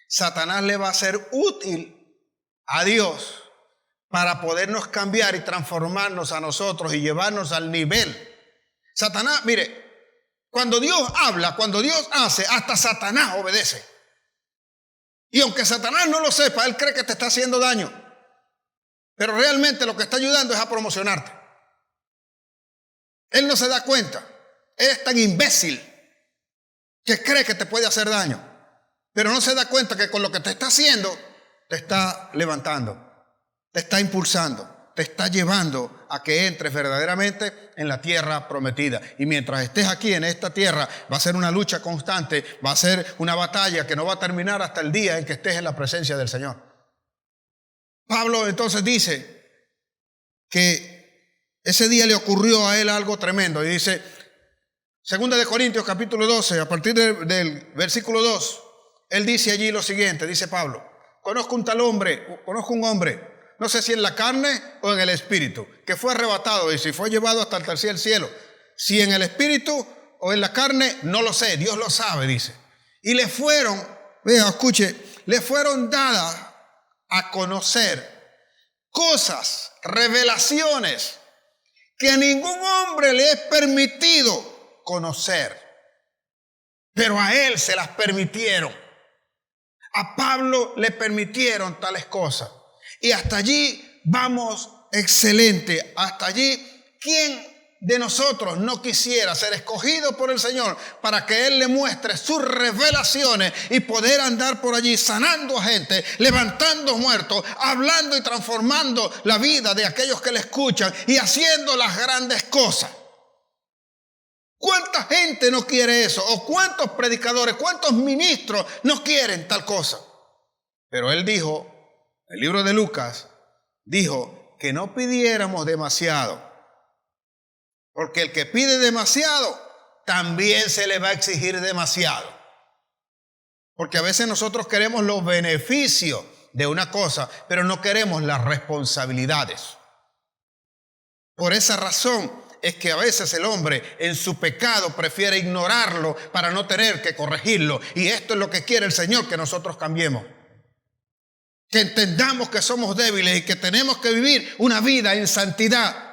Satanás le va a ser útil a Dios para podernos cambiar y transformarnos a nosotros y llevarnos al nivel. Satanás, mire, cuando Dios habla, cuando Dios hace, hasta Satanás obedece. Y aunque Satanás no lo sepa, él cree que te está haciendo daño. Pero realmente lo que está ayudando es a promocionarte. Él no se da cuenta. Él es tan imbécil que cree que te puede hacer daño, pero no se da cuenta que con lo que te está haciendo, te está levantando, te está impulsando, te está llevando a que entres verdaderamente en la tierra prometida. Y mientras estés aquí en esta tierra, va a ser una lucha constante, va a ser una batalla que no va a terminar hasta el día en que estés en la presencia del Señor. Pablo entonces dice que ese día le ocurrió a él algo tremendo y dice, Segunda de Corintios capítulo 12, a partir del versículo 2, él dice allí lo siguiente, dice Pablo, conozco un hombre, no sé si en la carne o en el espíritu, que fue arrebatado y si fue llevado hasta el tercer cielo. Si en el espíritu o en la carne, no lo sé, Dios lo sabe, dice. Y le fueron dadas a conocer cosas, revelaciones, que a ningún hombre le es permitido conocer, pero a él se las permitieron. A Pablo le permitieron tales cosas. Y hasta allí vamos excelente. Hasta allí, ¿quién de nosotros no quisiera ser escogido por el Señor para que Él le muestre sus revelaciones y poder andar por allí sanando a gente, levantando muertos, hablando y transformando la vida de aquellos que le escuchan y haciendo las grandes cosas? ¿Cuánta gente no quiere eso? ¿O cuántos predicadores, cuántos ministros no quieren tal cosa? Pero Él dijo, el libro de Lucas, dijo que no pidiéramos demasiado. Porque el que pide demasiado, también se le va a exigir demasiado. Porque a veces nosotros queremos los beneficios de una cosa, pero no queremos las responsabilidades. Por esa razón es que a veces el hombre en su pecado prefiere ignorarlo para no tener que corregirlo. Y esto es lo que quiere el Señor, que nosotros cambiemos. Que entendamos que somos débiles y que tenemos que vivir una vida en santidad.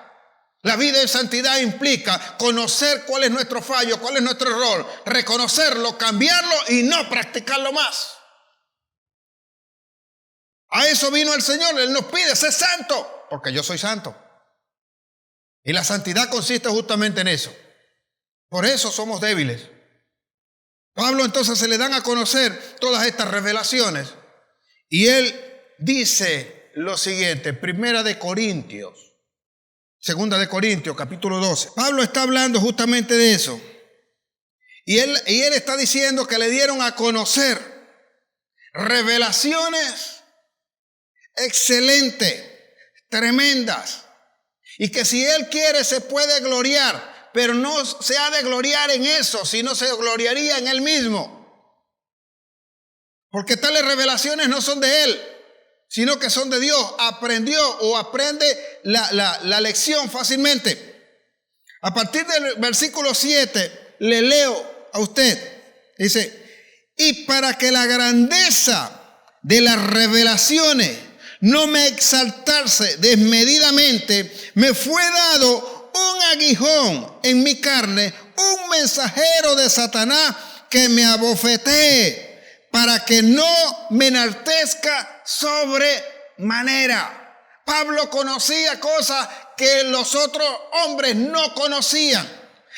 La vida en santidad implica conocer cuál es nuestro fallo, cuál es nuestro error, reconocerlo, cambiarlo y no practicarlo más. A eso vino el Señor. Él nos pide ser santo, porque yo soy santo. Y la santidad consiste justamente en eso. Por eso somos débiles. Pablo entonces se le dan a conocer todas estas revelaciones. Y él dice lo siguiente, Segunda de Corintios, capítulo 12. Pablo está hablando justamente de eso. Y él está diciendo que le dieron a conocer revelaciones excelentes, tremendas. Y que si él quiere se puede gloriar, pero no se ha de gloriar en eso, sino se gloriaría en él mismo. Porque tales revelaciones no son de él, sino que son de Dios. Aprendió o aprende la lección fácilmente. A partir del versículo 7, le leo a usted. Dice, y para que la grandeza de las revelaciones no me exaltase desmedidamente, me fue dado un aguijón en mi carne, un mensajero de Satanás que me abofetee, para que no me enaltezca sobremanera. Pablo conocía cosas que los otros hombres no conocían.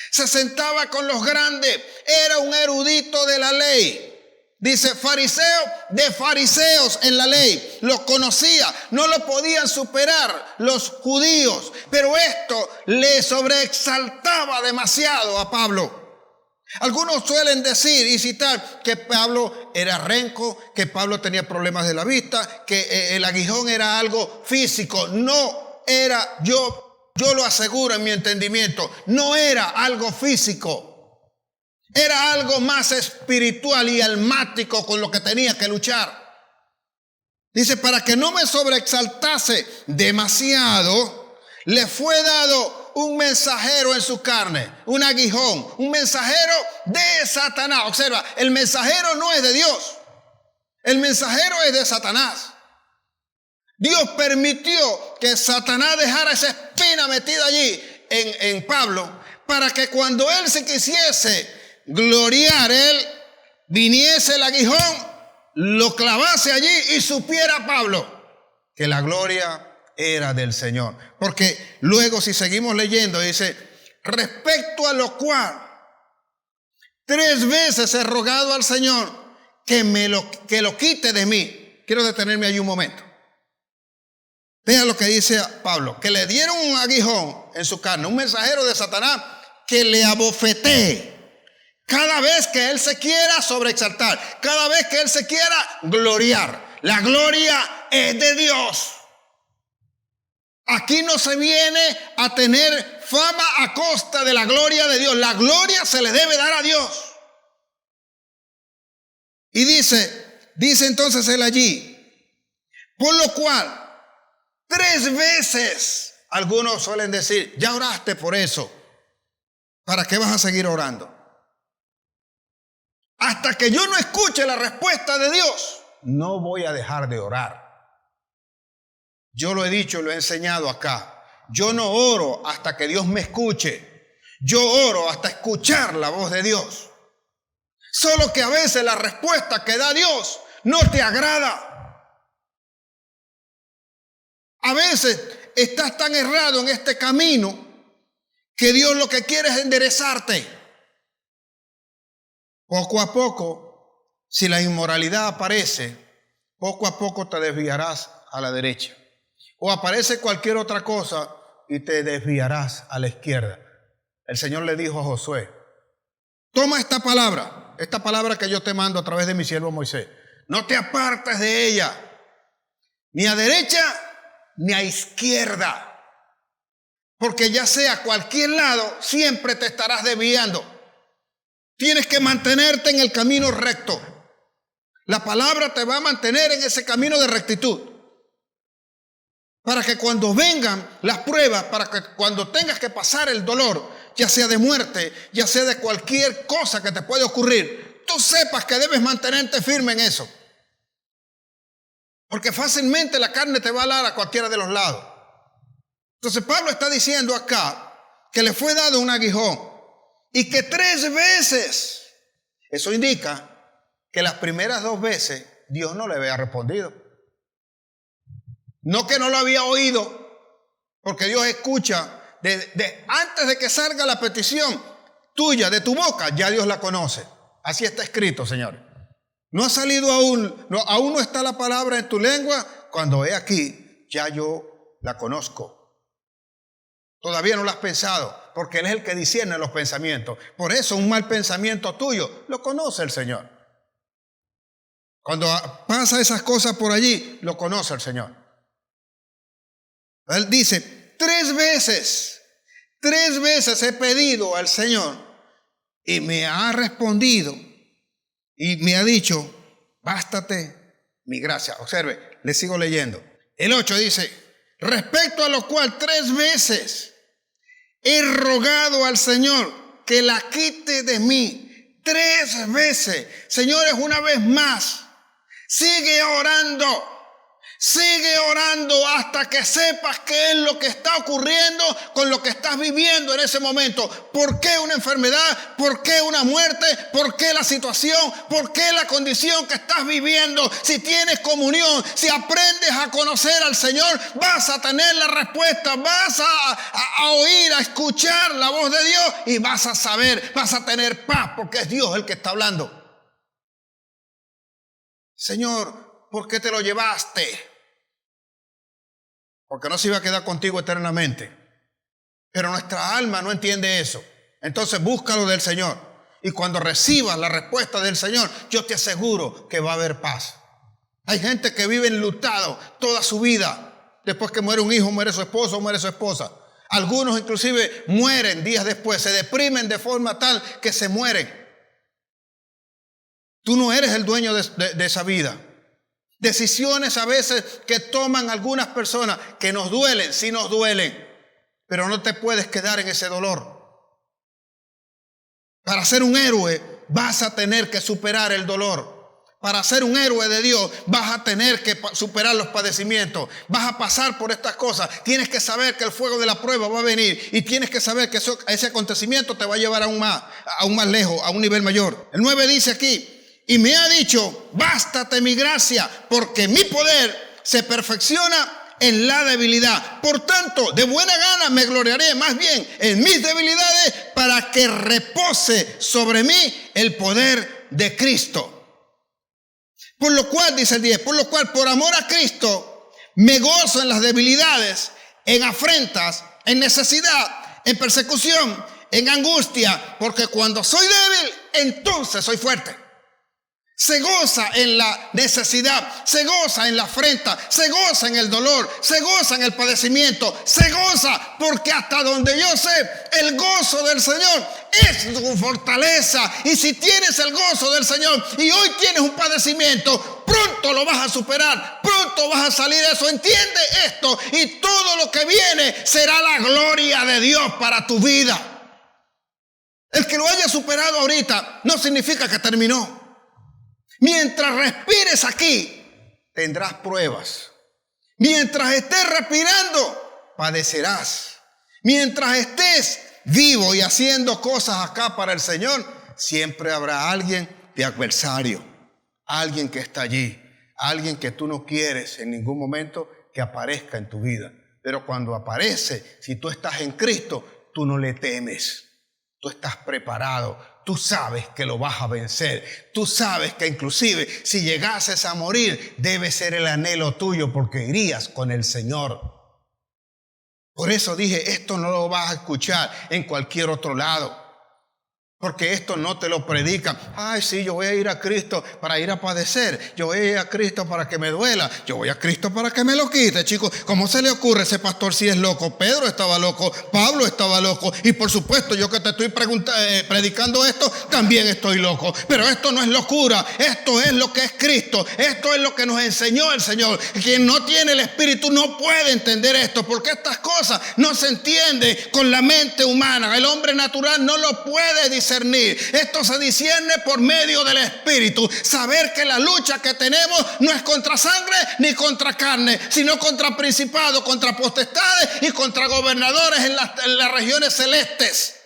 Se sentaba con los grandes, era un erudito de la ley. Dice, fariseo de fariseos en la ley, los conocía, no lo podían superar los judíos, pero esto le sobreexaltaba demasiado a Pablo. Algunos suelen decir y citar que Pablo era renco, que Pablo tenía problemas de la vista, que el aguijón era algo físico. No era, yo lo aseguro en mi entendimiento, no era algo físico. Era algo más espiritual y almático con lo que tenía que luchar. Dice, para que no me sobreexaltase demasiado, le fue dado un mensajero en su carne, un aguijón, un mensajero de Satanás. Observa, el mensajero no es de Dios, el mensajero es de Satanás. Dios permitió que Satanás dejara esa espina metida allí en Pablo, para que cuando él se quisiese gloriar, él viniese el aguijón, lo clavase allí y supiera Pablo que la gloria era del Señor. Porque luego, si seguimos leyendo, dice, respecto a lo cual 3 veces he rogado al Señor que lo quite de mí. Quiero detenerme allí un momento. Vean lo que dice Pablo, que le dieron un aguijón en su carne, un mensajero de Satanás que le abofetee cada vez que él se quiera sobreexaltar, cada vez que él se quiera gloriar. La gloria es de Dios. Aquí no se viene a tener fama a costa de la gloria de Dios. La gloria se le debe dar a Dios. Y dice entonces él allí, por lo cual 3 veces, algunos suelen decir, ya oraste por eso, ¿para qué vas a seguir orando? Hasta que yo no escuche la respuesta de Dios, no voy a dejar de orar. Yo lo he dicho, lo he enseñado acá. Yo no oro hasta que Dios me escuche. Yo oro hasta escuchar la voz de Dios. Solo que a veces la respuesta que da Dios no te agrada. A veces estás tan errado en este camino que Dios lo que quiere es enderezarte. Poco a poco, si la inmoralidad aparece, poco a poco te desviarás a la derecha. O aparece cualquier otra cosa y te desviarás a la izquierda. El Señor le dijo a Josué, toma esta palabra que yo te mando a través de mi siervo Moisés. No te apartes de ella, ni a derecha ni a izquierda. Porque ya sea a cualquier lado, siempre te estarás desviando. Tienes que mantenerte en el camino recto. La palabra te va a mantener en ese camino de rectitud. Para que cuando vengan las pruebas, para que cuando tengas que pasar el dolor, ya sea de muerte, ya sea de cualquier cosa que te puede ocurrir, tú sepas que debes mantenerte firme en eso. Porque fácilmente la carne te va a alar a cualquiera de los lados. Entonces Pablo está diciendo acá que le fue dado un aguijón y que 3 veces, eso indica que las primeras 2 veces Dios no le había respondido. No que no lo había oído, porque Dios escucha antes de que salga la petición tuya de tu boca, ya Dios la conoce. Así está escrito, señores. No ha salido aún no está la palabra en tu lengua, cuando he aquí, ya yo la conozco. Todavía no lo has pensado, porque Él es el que discierne los pensamientos. Por eso un mal pensamiento tuyo lo conoce el Señor. Cuando pasa esas cosas por allí, lo conoce el Señor. Él dice, 3 veces he pedido al Señor y me ha respondido y me ha dicho, bástate mi gracia. Observe, le sigo leyendo. El 8 dice, respecto a lo cual 3 veces he rogado al Señor que la quite de mí. 3 veces. Señores, una vez más, sigue orando hasta que sepas qué es lo que está ocurriendo con lo que estás viviendo en ese momento. ¿Por qué una enfermedad? ¿Por qué una muerte? ¿Por qué la situación? ¿Por qué la condición que estás viviendo? Si tienes comunión, si aprendes a conocer al Señor, vas a tener la respuesta, vas a oír, a escuchar la voz de Dios y vas a saber, vas a tener paz porque es Dios el que está hablando. Señor, ¿por qué te lo llevaste? Porque no se iba a quedar contigo eternamente. Pero nuestra alma no entiende eso. Entonces búscalo del Señor. Y cuando recibas la respuesta del Señor, yo te aseguro que va a haber paz. Hay gente que vive enlutado toda su vida. Después que muere un hijo, muere su esposo, muere su esposa. Algunos inclusive mueren días después. Se deprimen de forma tal que se mueren. Tú no eres el dueño de esa vida. Decisiones a veces que toman algunas personas que nos duelen, sí nos duelen, pero no te puedes quedar en ese dolor. Para ser un héroe vas a tener que superar el dolor. Para ser un héroe de Dios vas a tener que superar los padecimientos. Vas a pasar por estas cosas. Tienes que saber que el fuego de la prueba va a venir y tienes que saber que ese acontecimiento te va a llevar aún más lejos, a un nivel mayor. El 9 dice aquí, y me ha dicho, bástate mi gracia, porque mi poder se perfecciona en la debilidad. Por tanto, de buena gana me gloriaré más bien en mis debilidades para que repose sobre mí el poder de Cristo. Por lo cual, dice el 10, por lo cual por amor a Cristo me gozo en las debilidades, en afrentas, en necesidad, en persecución, en angustia, porque cuando soy débil, entonces soy fuerte. Se goza en la necesidad, se goza en la afrenta, se goza en el dolor, se goza en el padecimiento, se goza porque hasta donde yo sé, el gozo del Señor es tu fortaleza. Y si tienes el gozo del Señor y hoy tienes un padecimiento, pronto lo vas a superar, pronto vas a salir de eso. Entiende esto y todo lo que viene será la gloria de Dios para tu vida. El que lo haya superado ahorita no significa que terminó. Mientras respires aquí, tendrás pruebas. Mientras estés respirando, padecerás. Mientras estés vivo y haciendo cosas acá para el Señor, siempre habrá alguien de adversario. Alguien que está allí. Alguien que tú no quieres en ningún momento que aparezca en tu vida. Pero cuando aparece, si tú estás en Cristo, tú no le temes. Tú estás preparado. Tú sabes que lo vas a vencer. Tú sabes que inclusive si llegases a morir, debe ser el anhelo tuyo porque irías con el Señor. Por eso dije, esto no lo vas a escuchar en cualquier otro lado. Porque esto no te lo predican. Ay, sí, yo voy a ir a Cristo para ir a padecer. Yo voy a ir a Cristo para que me duela. Yo voy a Cristo para que me lo quite, chicos. ¿Cómo se le ocurre? Ese pastor si es loco. Pedro estaba loco. Pablo estaba loco. Y por supuesto, yo que te estoy predicando esto, también estoy loco. Pero esto no es locura. Esto es lo que es Cristo. Esto es lo que nos enseñó el Señor. Quien no tiene el Espíritu no puede entender esto. Porque estas cosas no se entienden con la mente humana. El hombre natural no lo puede discernir. Esto se discierne por medio del Espíritu. Saber que la lucha que tenemos no es contra sangre ni contra carne, sino contra principados, contra potestades y contra gobernadores en las regiones celestes.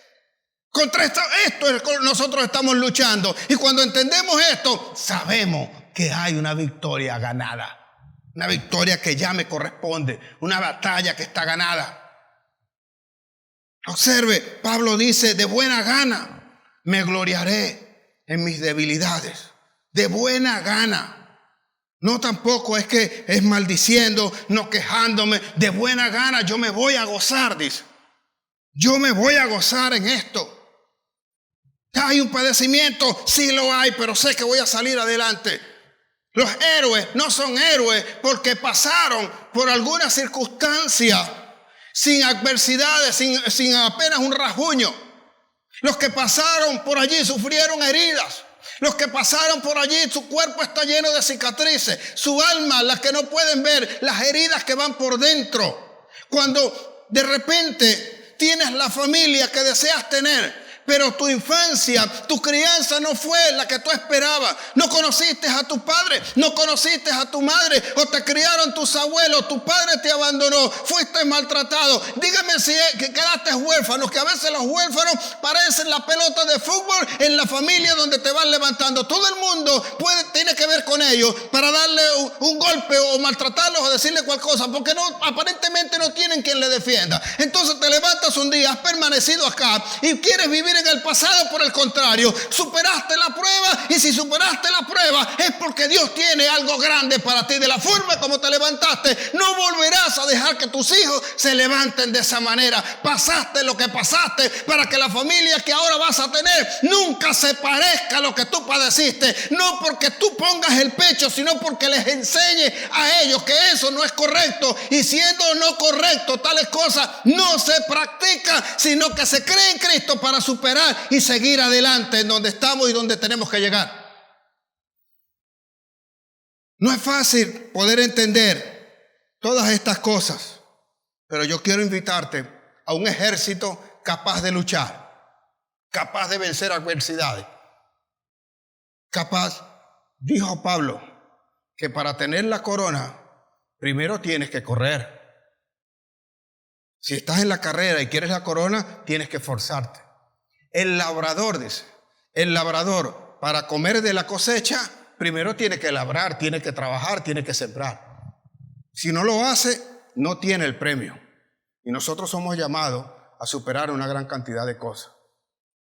Contra esto es que nosotros estamos luchando. Y cuando entendemos esto, sabemos que hay una victoria ganada. Una victoria que ya me corresponde. Una batalla que está ganada. Observe, Pablo dice, de buena gana me gloriaré en mis debilidades. De buena gana. No tampoco es que es maldiciendo, no quejándome. De buena gana yo me voy a gozar, dice. Yo me voy a gozar en esto. ¿Hay un padecimiento? Sí lo hay, pero sé que voy a salir adelante. Los héroes no son héroes porque pasaron por alguna circunstancia sin adversidades, sin apenas un rasguño. Los que pasaron por allí sufrieron heridas. Los que pasaron por allí, su cuerpo está lleno de cicatrices. Su alma, las que no pueden ver, las heridas que van por dentro. Cuando de repente tienes la familia que deseas tener, pero tu infancia, tu crianza no fue la que tú esperabas. No conociste a tu padre, no conociste a tu madre, o te criaron tus abuelos, tu padre te abandonó, fuiste maltratado. Dígame si que quedaste huérfano, que a veces los huérfanos parecen la pelota de fútbol en la familia donde te van levantando. Todo el mundo tiene que ver con ellos para darle un golpe o maltratarlos o decirle cualquier cosa, porque aparentemente no tienen quien le defienda. Entonces te levantas un día, has permanecido acá y quieres vivir en el pasado. Por el contrario, superaste la prueba, y si superaste la prueba es porque Dios tiene algo grande para ti. De la forma como te levantaste, no volverás a dejar que tus hijos se levanten de esa manera. Pasaste lo que pasaste para que la familia que ahora vas a tener nunca se parezca a lo que tú padeciste. No porque tú pongas el pecho, sino porque les enseñes a ellos que eso no es correcto, y siendo no correcto tales cosas no se practican, sino que se cree en Cristo para superar y seguir adelante en donde estamos y donde tenemos que llegar. No es fácil poder entender todas estas cosas, pero yo quiero invitarte a un ejército capaz de luchar, capaz de vencer adversidades, capaz. Dijo Pablo que para tener la corona primero tienes que correr. Si estás en la carrera y quieres la corona, tienes que esforzarte. El labrador, dice, el labrador para comer de la cosecha primero tiene que labrar, tiene que trabajar, tiene que sembrar. Si no lo hace, no tiene el premio. Y nosotros somos llamados a superar una gran cantidad de cosas.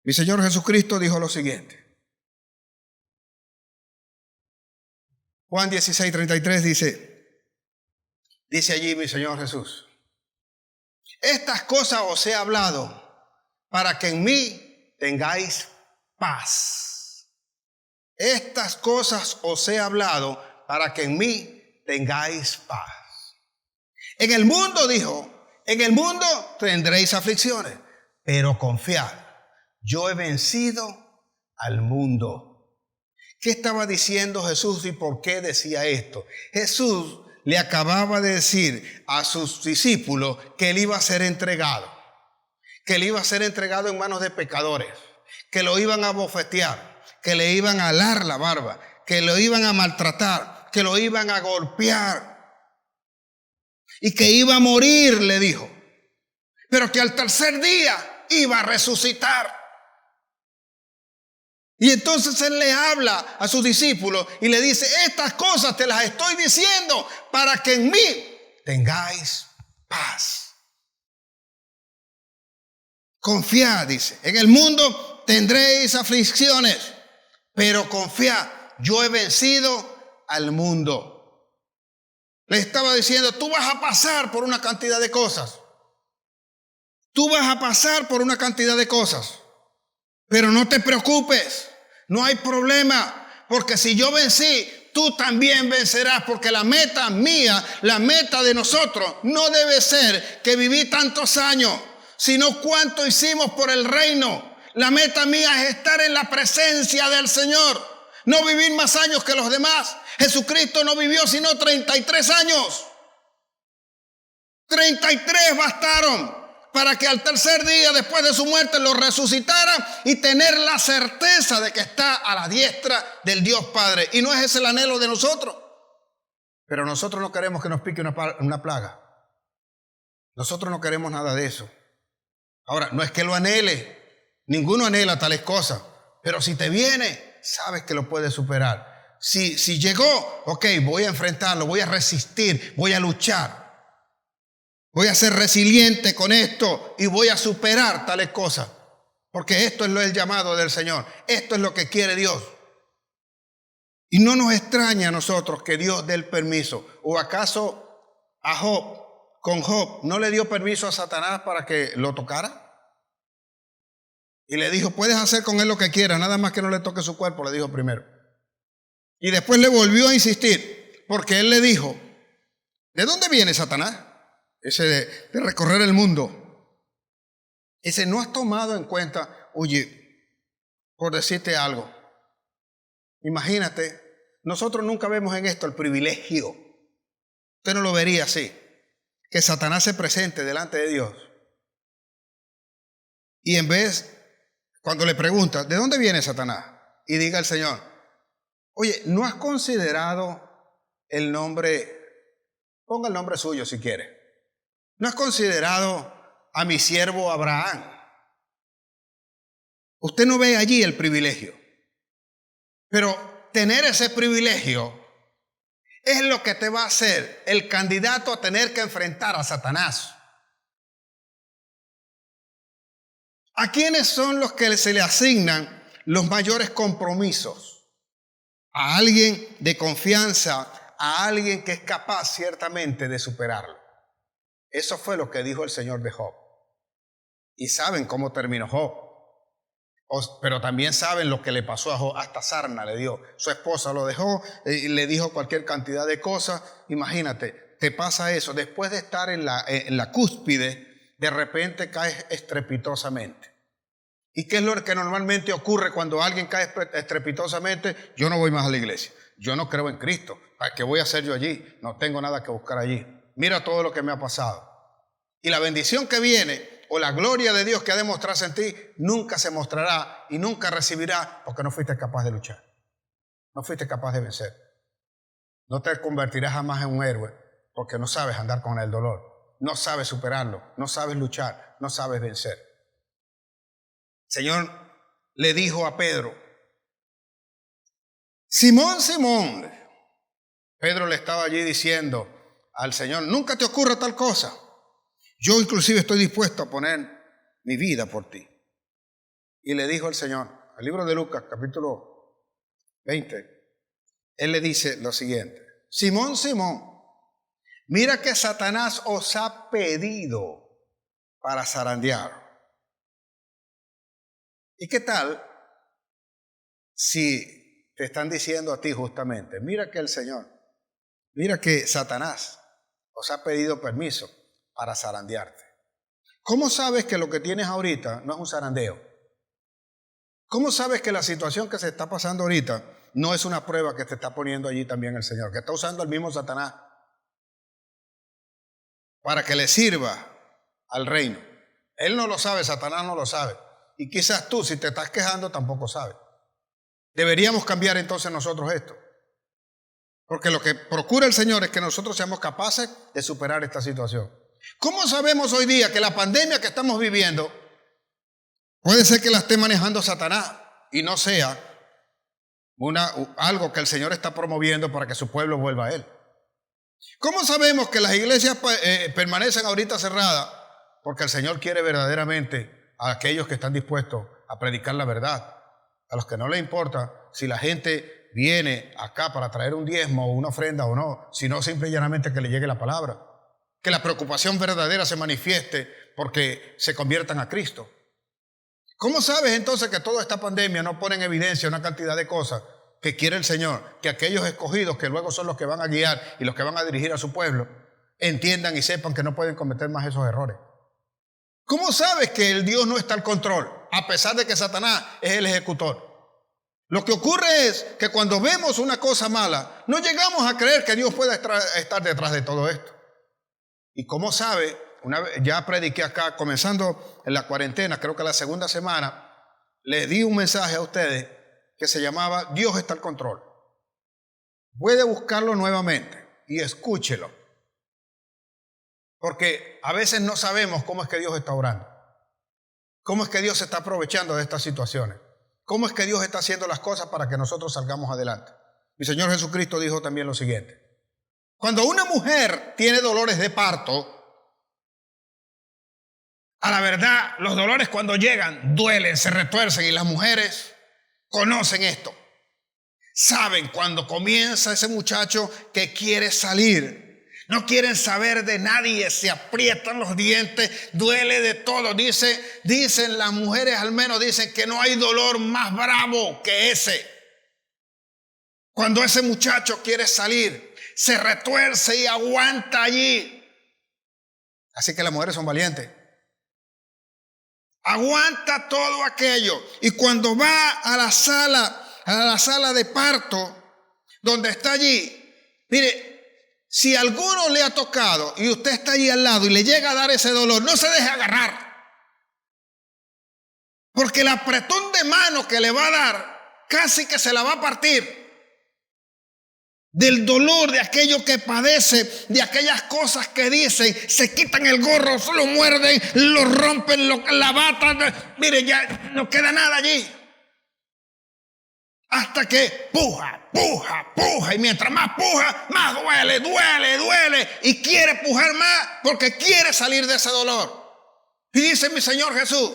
Mi Señor Jesucristo dijo lo siguiente. Juan 16:33 dice allí mi Señor Jesús: estas cosas os he hablado para que en mí tengáis paz. Estas cosas os he hablado para que en mí tengáis paz. En el mundo, dijo, en el mundo tendréis aflicciones, pero confiad, yo he vencido al mundo. ¿Qué estaba diciendo Jesús y por qué decía esto? Jesús le acababa de decir a sus discípulos que él iba a ser entregado. Que él iba a ser entregado en manos de pecadores, que lo iban a bofetear, que le iban a alar la barba, que lo iban a maltratar, que lo iban a golpear y que iba a morir, le dijo, pero que al tercer día iba a resucitar. Y entonces él le habla a sus discípulos y le dice: estas cosas te las estoy diciendo para que en mí tengáis paz. Confiad, dice. En el mundo tendréis aflicciones, pero confiad, yo he vencido al mundo. Le estaba diciendo, tú vas a pasar por una cantidad de cosas. Tú vas a pasar por una cantidad de cosas. Pero no te preocupes, no hay problema, porque si yo vencí, tú también vencerás, porque la meta mía, la meta de nosotros, no debe ser que viví tantos años, sino cuánto hicimos por el reino. La meta mía es estar en la presencia del Señor, no vivir más años que los demás. Jesucristo no vivió sino 33 años. 33 bastaron para que al tercer día después de su muerte lo resucitara y tener la certeza de que está a la diestra del Dios Padre. Y no es ese el anhelo de nosotros. Pero nosotros no queremos que nos pique una plaga. Nosotros no queremos nada de eso. Ahora, no es que lo anhele. Ninguno anhela tales cosas. Pero si te viene, sabes que lo puedes superar. Si llegó, ok, voy a enfrentarlo, voy a resistir, voy a luchar. Voy a ser resiliente con esto y voy a superar tales cosas. Porque esto es el llamado del Señor. Esto es lo que quiere Dios. Y no nos extraña a nosotros que Dios dé el permiso. ¿O acaso a Job, con Job, no le dio permiso a Satanás para que lo tocara? Y le dijo, puedes hacer con él lo que quieras, nada más que no le toque su cuerpo, le dijo primero. Y después le volvió a insistir, porque él le dijo, ¿de dónde viene Satanás? Ese de recorrer el mundo. Ese no has tomado en cuenta, oye, por decirte algo. Imagínate, nosotros nunca vemos en esto el privilegio. Usted no lo vería así. Que Satanás se presente delante de Dios. Y en vez, cuando le pregunta, ¿de dónde viene Satanás? Y diga el Señor, oye, ¿no has considerado el nombre? Ponga el nombre suyo si quiere. ¿No has considerado a mi siervo Abraham? Usted no ve allí el privilegio. Pero tener ese privilegio es lo que te va a hacer el candidato a tener que enfrentar a Satanás. ¿A quiénes son los que se le asignan los mayores compromisos? A alguien de confianza, a alguien que es capaz ciertamente de superarlo. Eso fue lo que dijo el Señor de Job. Y saben cómo terminó Job. Pero también saben lo que le pasó a Job. Hasta sarna le dio. Su esposa lo dejó y le dijo cualquier cantidad de cosas. Imagínate, te pasa eso. Después de estar en la cúspide, de repente caes estrepitosamente. ¿Y qué es lo que normalmente ocurre cuando alguien cae estrepitosamente? Yo no voy más a la iglesia. Yo no creo en Cristo. ¿Qué voy a hacer yo allí? No tengo nada que buscar allí. Mira todo lo que me ha pasado. Y la bendición que viene, o la gloria de Dios que ha de mostrarse en ti, nunca se mostrará y nunca recibirás porque no fuiste capaz de luchar. No fuiste capaz de vencer. No te convertirás jamás en un héroe porque no sabes andar con el dolor. No sabes superarlo. No sabes luchar. No sabes vencer. El Señor le dijo a Pedro, Simón, Simón. Pedro le estaba allí diciendo al Señor, nunca te ocurra tal cosa. Yo inclusive estoy dispuesto a poner mi vida por ti. Y le dijo al Señor, el libro de Lucas, capítulo 20, Él le dice lo siguiente, Simón, Simón, mira que Satanás os ha pedido para zarandear. ¿Y qué tal si te están diciendo a ti justamente, mira que Satanás os ha pedido permiso para zarandearte? ¿Cómo sabes que lo que tienes ahorita no es un zarandeo? ¿Cómo sabes que la situación que se está pasando ahorita no es una prueba que te está poniendo allí también el Señor, que está usando el mismo Satanás para que le sirva al reino? Él no lo sabe, Satanás no lo sabe. Y quizás tú, si te estás quejando, tampoco sabes. Deberíamos cambiar entonces nosotros esto. Porque lo que procura el Señor es que nosotros seamos capaces de superar esta situación. ¿Cómo sabemos hoy día que la pandemia que estamos viviendo puede ser que la esté manejando Satanás y no sea algo que el Señor está promoviendo para que su pueblo vuelva a Él? ¿Cómo sabemos que las iglesias permanecen ahorita cerradas? Porque el Señor quiere verdaderamente a aquellos que están dispuestos a predicar la verdad. A los que no les importa si la gente viene acá para traer un diezmo o una ofrenda o no, sino simple y llanamente que le llegue la palabra. Que la preocupación verdadera se manifieste porque se conviertan a Cristo. ¿Cómo sabes entonces que toda esta pandemia no pone en evidencia una cantidad de cosas que quiere el Señor? Que aquellos escogidos, que luego son los que van a guiar y los que van a dirigir a su pueblo, entiendan y sepan que no pueden cometer más esos errores. ¿Cómo sabes que el Dios no está al control, a pesar de que Satanás es el ejecutor? Lo que ocurre es que cuando vemos una cosa mala, no llegamos a creer que Dios pueda estar detrás de todo esto. ¿Y cómo sabe? Una vez, ya prediqué acá, comenzando en la cuarentena, creo que la segunda semana, les di un mensaje a ustedes que se llamaba Dios está al control. Puede buscarlo nuevamente y escúchelo. Porque a veces no sabemos cómo es que Dios está obrando. Cómo es que Dios se está aprovechando de estas situaciones. Cómo es que Dios está haciendo las cosas para que nosotros salgamos adelante. Mi Señor Jesucristo dijo también lo siguiente. Cuando una mujer tiene dolores de parto, a la verdad, los dolores cuando llegan duelen, se retuercen y las mujeres conocen esto. Saben cuando comienza ese muchacho que quiere salir. No quieren saber de nadie, se aprietan los dientes, duele de todo. Dicen las mujeres, al menos dicen que no hay dolor más bravo que ese. Cuando ese muchacho quiere salir, se retuerce y aguanta allí. Así que las mujeres son valientes. Aguanta todo aquello. Y cuando va a la sala de parto, donde está allí, mire, si alguno le ha tocado y usted está allí al lado y le llega a dar ese dolor, no se deje agarrar. Porque el apretón de mano que le va a dar, casi que se la va a partir. Del dolor, de aquello que padece, de aquellas cosas que dicen, se quitan el gorro, lo muerden, lo rompen, la bata. Mire, ya no queda nada allí. Hasta que puja. Y mientras más puja, más duele. Y quiere pujar más porque quiere salir de ese dolor. Y dice mi Señor Jesús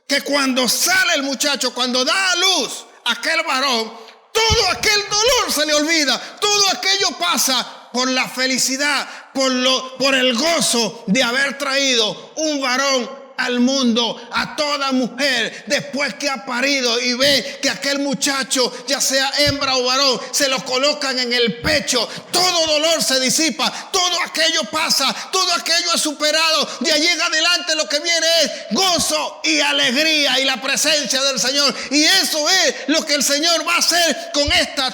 que cuando sale el muchacho, cuando da a luz aquel varón, todo aquel dolor se le olvida. Todo aquello pasa por la felicidad, por el gozo de haber traído un varón al mundo, a toda mujer, después que ha parido y ve que aquel muchacho, ya sea hembra o varón, se lo colocan en el pecho, todo dolor se disipa, todo aquello pasa, todo aquello es superado. De allí en adelante lo que viene es gozo y alegría y la presencia del Señor. Y eso es lo que el Señor va a hacer con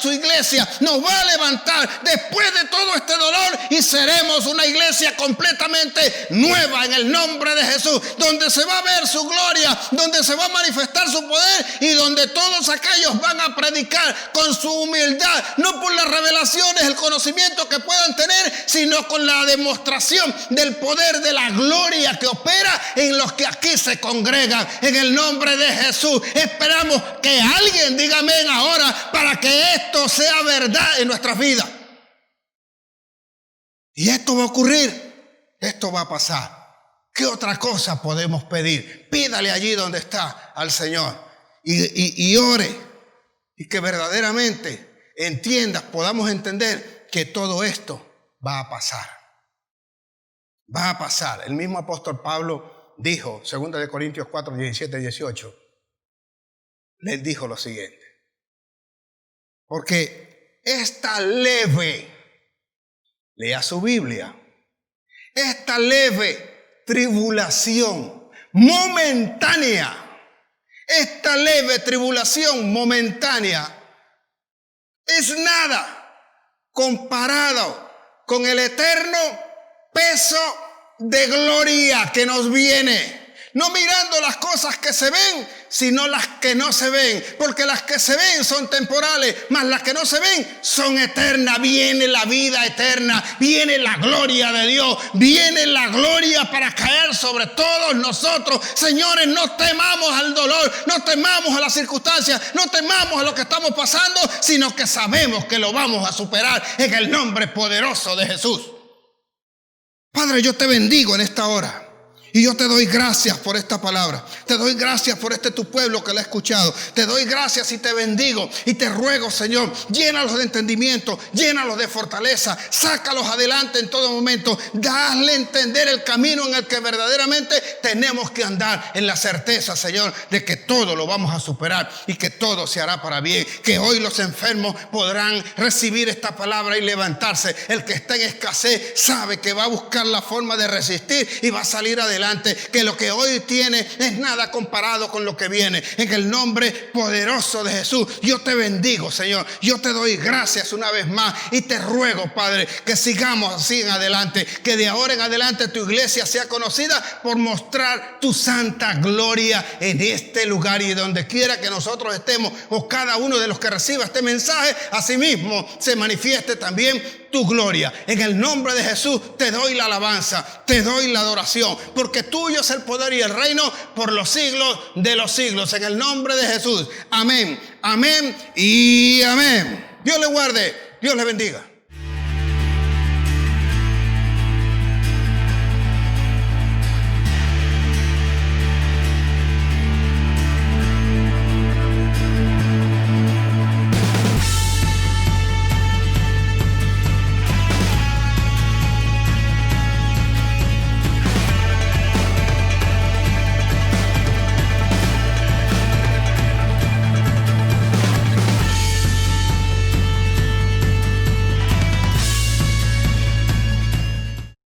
su iglesia. Nos va a levantar después de todo este dolor y seremos una iglesia completamente nueva en el nombre de Jesús, donde se va a ver su gloria, donde se va a manifestar su poder y donde todos aquellos van a predicar con su humildad, no por las revelaciones, el conocimiento que puedan tener, sino con la demostración del poder de la gloria que opera en los que aquí se congregan. En el nombre de Jesús esperamos que alguien diga amén ahora para que esto sea verdad en nuestras vidas. Y esto va a ocurrir, esto va a pasar. ¿Qué otra cosa podemos pedir? Pídale allí donde está al Señor y ore, y que verdaderamente entiendas, podamos entender que todo esto va a pasar. Va a pasar. El mismo apóstol Pablo dijo, 2 Corintios 4, 17 y 18, les dijo lo siguiente: porque esta leve, lea su Biblia, esta leve tribulación momentánea, esta leve tribulación momentánea es nada comparado con el eterno peso de gloria que nos viene. No mirando las cosas que se ven, sino las que no se ven. Porque las que se ven son temporales, mas las que no se ven son eternas. Viene la vida eterna, viene la gloria de Dios, viene la gloria para caer sobre todos nosotros. Señores, no temamos al dolor, no temamos a las circunstancias, no temamos a lo que estamos pasando, sino que sabemos que lo vamos a superar en el nombre poderoso de Jesús. Padre, yo te bendigo en esta hora. Y yo te doy gracias por esta palabra. Te doy gracias por tu pueblo que la ha escuchado. Te doy gracias y te bendigo. Y te ruego, Señor, llénalos de entendimiento, llénalos de fortaleza. Sácalos adelante en todo momento. Dale a entender el camino en el que verdaderamente tenemos que andar. En la certeza, Señor, de que todo lo vamos a superar y que todo se hará para bien. Que hoy los enfermos podrán recibir esta palabra y levantarse. El que está en escasez sabe que va a buscar la forma de resistir y va a salir adelante. Que lo que hoy tiene es nada comparado con lo que viene. En el nombre poderoso de Jesús, yo te bendigo, Señor. Yo te doy gracias una vez más y te ruego, Padre, que sigamos así en adelante. Que de ahora en adelante tu iglesia sea conocida por mostrar tu santa gloria en este lugar y donde quiera que nosotros estemos, o cada uno de los que reciba este mensaje, asimismo se manifieste también tu gloria. En el nombre de Jesús te doy la alabanza, te doy la adoración, porque tuyo es el poder y el reino por los siglos de los siglos. En el nombre de Jesús. Amén, amén y amén. Dios le guarde, Dios le bendiga.